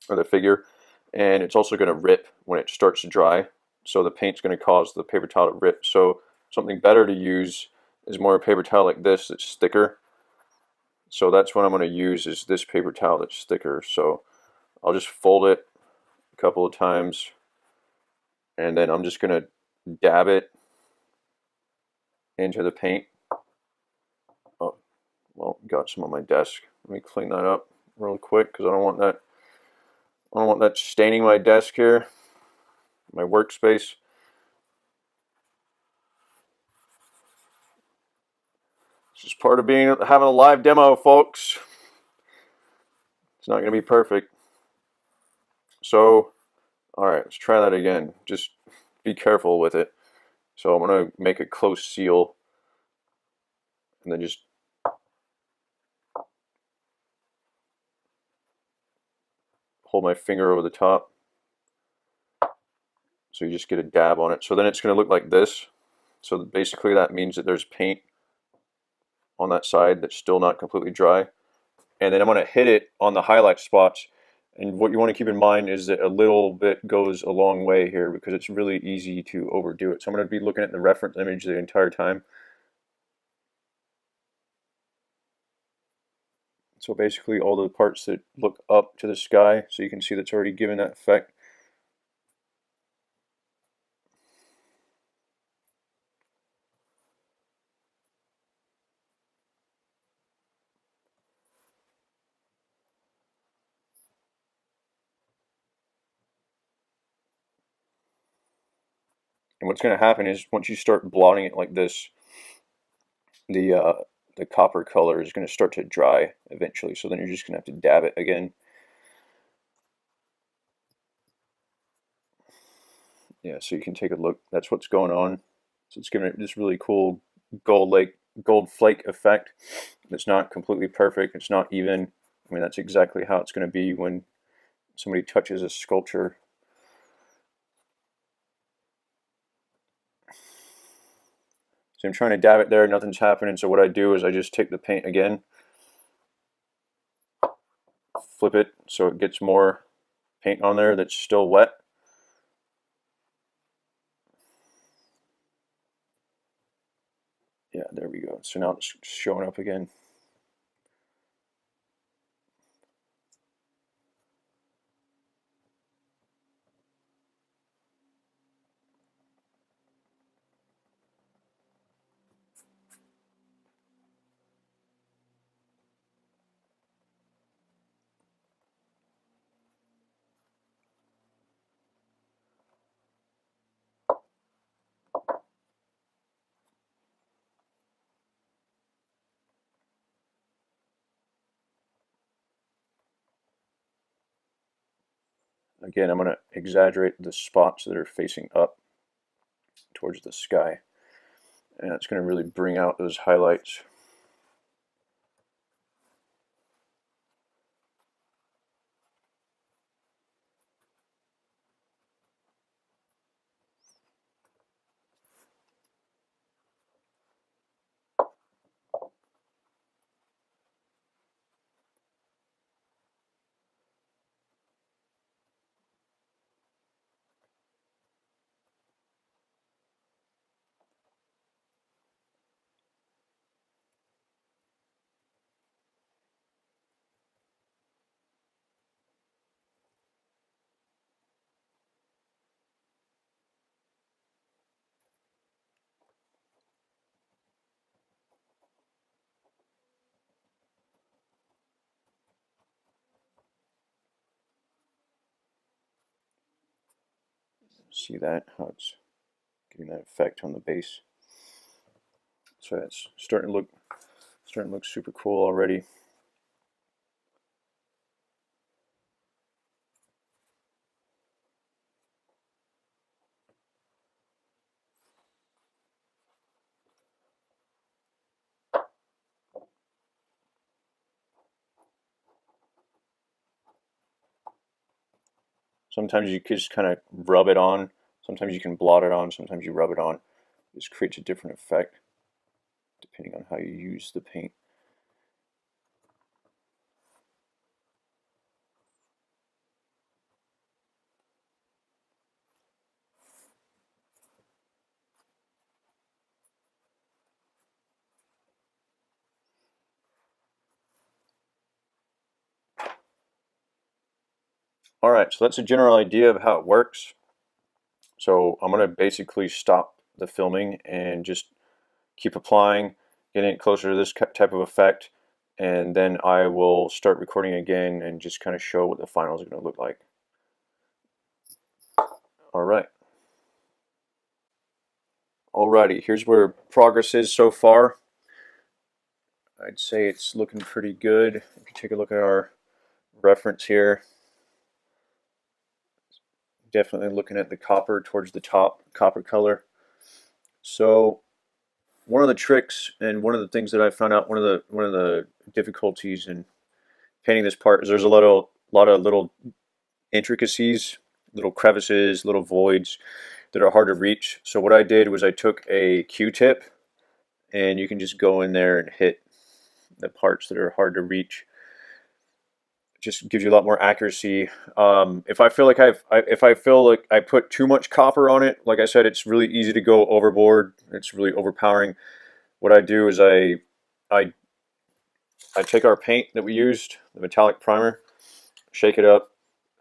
or the figure, and it's also going to rip when it starts to dry. So the paint's going to cause the paper towel to rip. So something better to use is more a paper towel like this that's thicker. So that's what I'm going to use, is this paper towel that's thicker. So I'll just fold it a couple of times, and then I'm just going to dab it into the paint. Oh, well, got some on my desk. Let me clean that up real quick, because I don't want that staining my desk here, my workspace. This is part of having a live demo, folks. It's not going to be perfect. So, all right, let's try that again. Just be careful with it. So I'm going to make a close seal, and then just hold my finger over the top. So you just get a dab on it. So then it's going to look like this. So basically that means that there's paint on that side that's still not completely dry. And then I'm going to hit it on the highlight spots. And what you want to keep in mind is that a little bit goes a long way here, because it's really easy to overdo it. So I'm going to be looking at the reference image the entire time. So basically all the parts that look up to the sky, so you can see that's already given that effect. And what's going to happen is once you start blotting it like this, the copper color is going to start to dry eventually. So then you're just going to have to dab it again. Yeah, so you can take a look. That's what's going on. So it's giving it this really cool gold flake effect. It's not completely perfect. It's not even. I mean, that's exactly how it's going to be when somebody touches a sculpture. So I'm trying to dab it there, nothing's happening. So what I do is I just take the paint again, flip it so it gets more paint on there that's still wet. Yeah, there we go. So now it's showing up again. Again, I'm going to exaggerate the spots that are facing up towards the sky. And it's going to really bring out those highlights. See that? How it's getting that effect on the base. So it's starting to look super cool already. Sometimes you can just kind of rub it on. Sometimes you can blot it on. Sometimes you rub it on. It just creates a different effect depending on how you use the paint. All right, so that's a general idea of how it works. So I'm going to basically stop the filming and just keep applying, getting it closer to this type of effect, and then I will start recording again and just kind of show what the finals are going to look like. All right. Alrighty, here's where progress is so far. I'd say it's looking pretty good. If you take a look at our reference here, definitely looking at the copper towards the top, copper color. So one of the tricks and one of the things that I found out, one of the difficulties in painting this part is there's a lot of little intricacies, little crevices, little voids that are hard to reach. So what I did was I took a Q-tip, and you can just go in there and hit the parts that are hard to reach. It just gives you a lot more accuracy. If I feel like I put too much copper on it, like I said, it's really easy to go overboard. It's really overpowering. What I do is I take our paint that we used, the metallic primer, shake it up.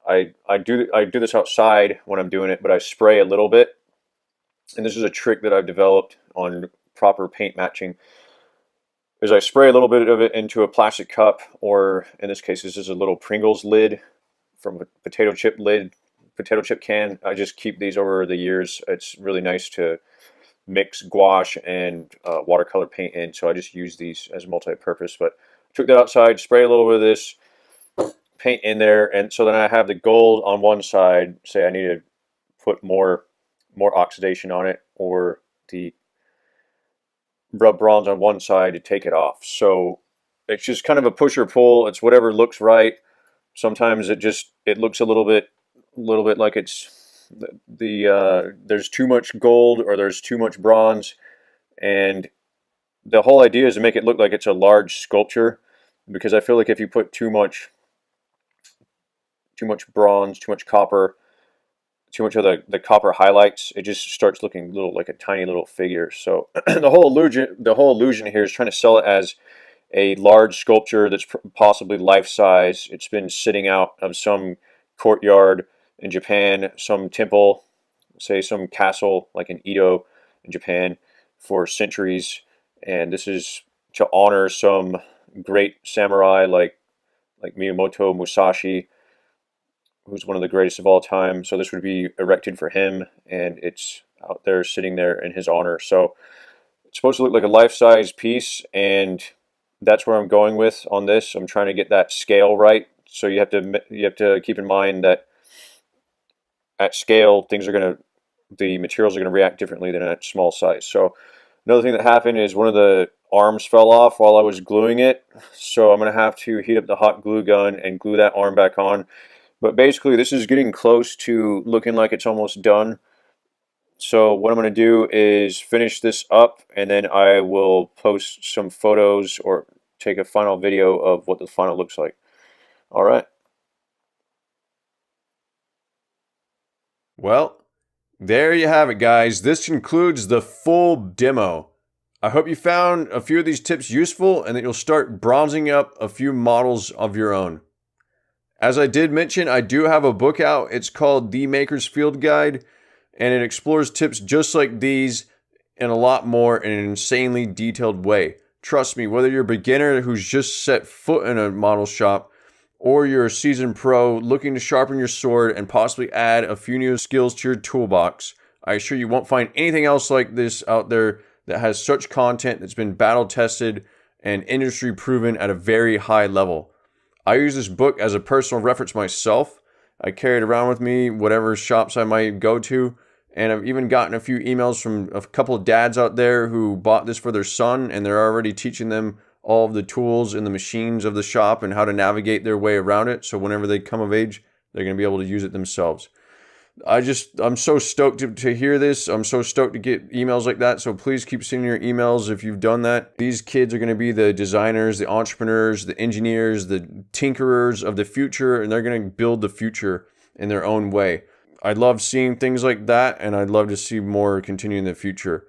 I do this outside when I'm doing it, but I spray a little bit. And this is a trick that I've developed on proper paint matching. Is I spray a little bit of it into a plastic cup, or in this case, this is a little Pringles lid from a potato chip can. I just keep these over the years. It's really nice to mix gouache and watercolor paint in, so I just use these as multi-purpose. But took that outside, spray a little bit of this paint in there, and so then I have the gold on one side. Say I need to put more oxidation on it, or the rub bronze on one side to take it off. So it's just kind of a push or pull. It's whatever looks right. Sometimes it looks a little bit like it's there's too much gold or there's too much bronze, and the whole idea is to make it look like it's a large sculpture, because I feel like if you put too much too much bronze, too much copper, too much of the copper highlights, it just starts looking little like a tiny little figure. So the whole illusion here is trying to sell it as a large sculpture that's possibly life size. It's been sitting out of some courtyard in Japan, some temple, say some castle like in Edo in Japan for centuries, and this is to honor some great samurai like Miyamoto Musashi, who's one of the greatest of all time. So this would be erected for him, and it's out there sitting there in his honor. So it's supposed to look like a life-size piece, and that's where I'm going with on this. I'm trying to get that scale right. So you have to keep in mind that at scale, the materials are going to react differently than at small size. So another thing that happened is one of the arms fell off while I was gluing it. So I'm going to have to heat up the hot glue gun and glue that arm back on. But basically, this is getting close to looking like it's almost done. So what I'm going to do is finish this up, and then I will post some photos or take a final video of what the final looks like. All right. Well, there you have it, guys. This concludes the full demo. I hope you found a few of these tips useful and that you'll start bronzing up a few models of your own. As I did mention, I do have a book out. It's called The Maker's Field Guide, and it explores tips just like these and a lot more in an insanely detailed way. Trust me, whether you're a beginner who's just set foot in a model shop, or you're a seasoned pro looking to sharpen your sword and possibly add a few new skills to your toolbox, I assure you won't find anything else like this out there that has such content that's been battle tested and industry proven at a very high level. I use this book as a personal reference myself. I carry it around with me, whatever shops I might go to. And I've even gotten a few emails from a couple of dads out there who bought this for their son, and they're already teaching them all of the tools and the machines of the shop and how to navigate their way around it. So whenever they come of age, they're going to be able to use it themselves. I'm so stoked to hear this. I'm so stoked to get emails like that. So please keep sending your emails if you've done that. These kids are going to be the designers, the entrepreneurs, the engineers, the tinkerers of the future, and they're going to build the future in their own way. I love seeing things like that, and I'd love to see more continue in the future.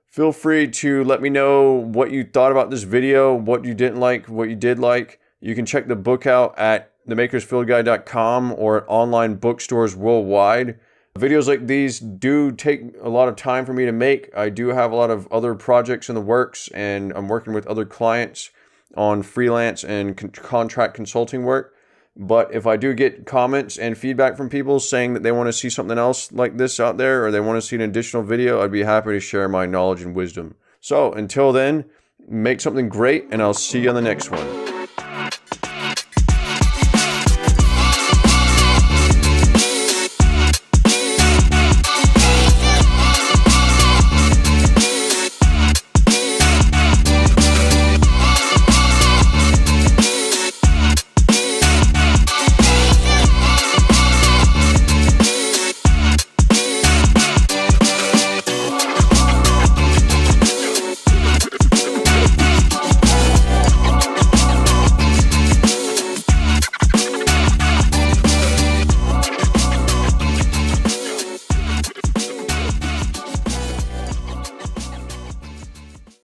Feel free to let me know what you thought about this video, what you didn't like, what you did like. You can check the book out at themakersfieldguide.com or at online bookstores worldwide. Videos like these do take a lot of time for me to make. I do have a lot of other projects in the works, and I'm working with other clients on freelance and contract consulting work. But if I do get comments and feedback from people saying that they want to see something else like this out there, or they want to see an additional video, I'd be happy to share my knowledge and wisdom. So until then, make something great, and I'll see you on the next one.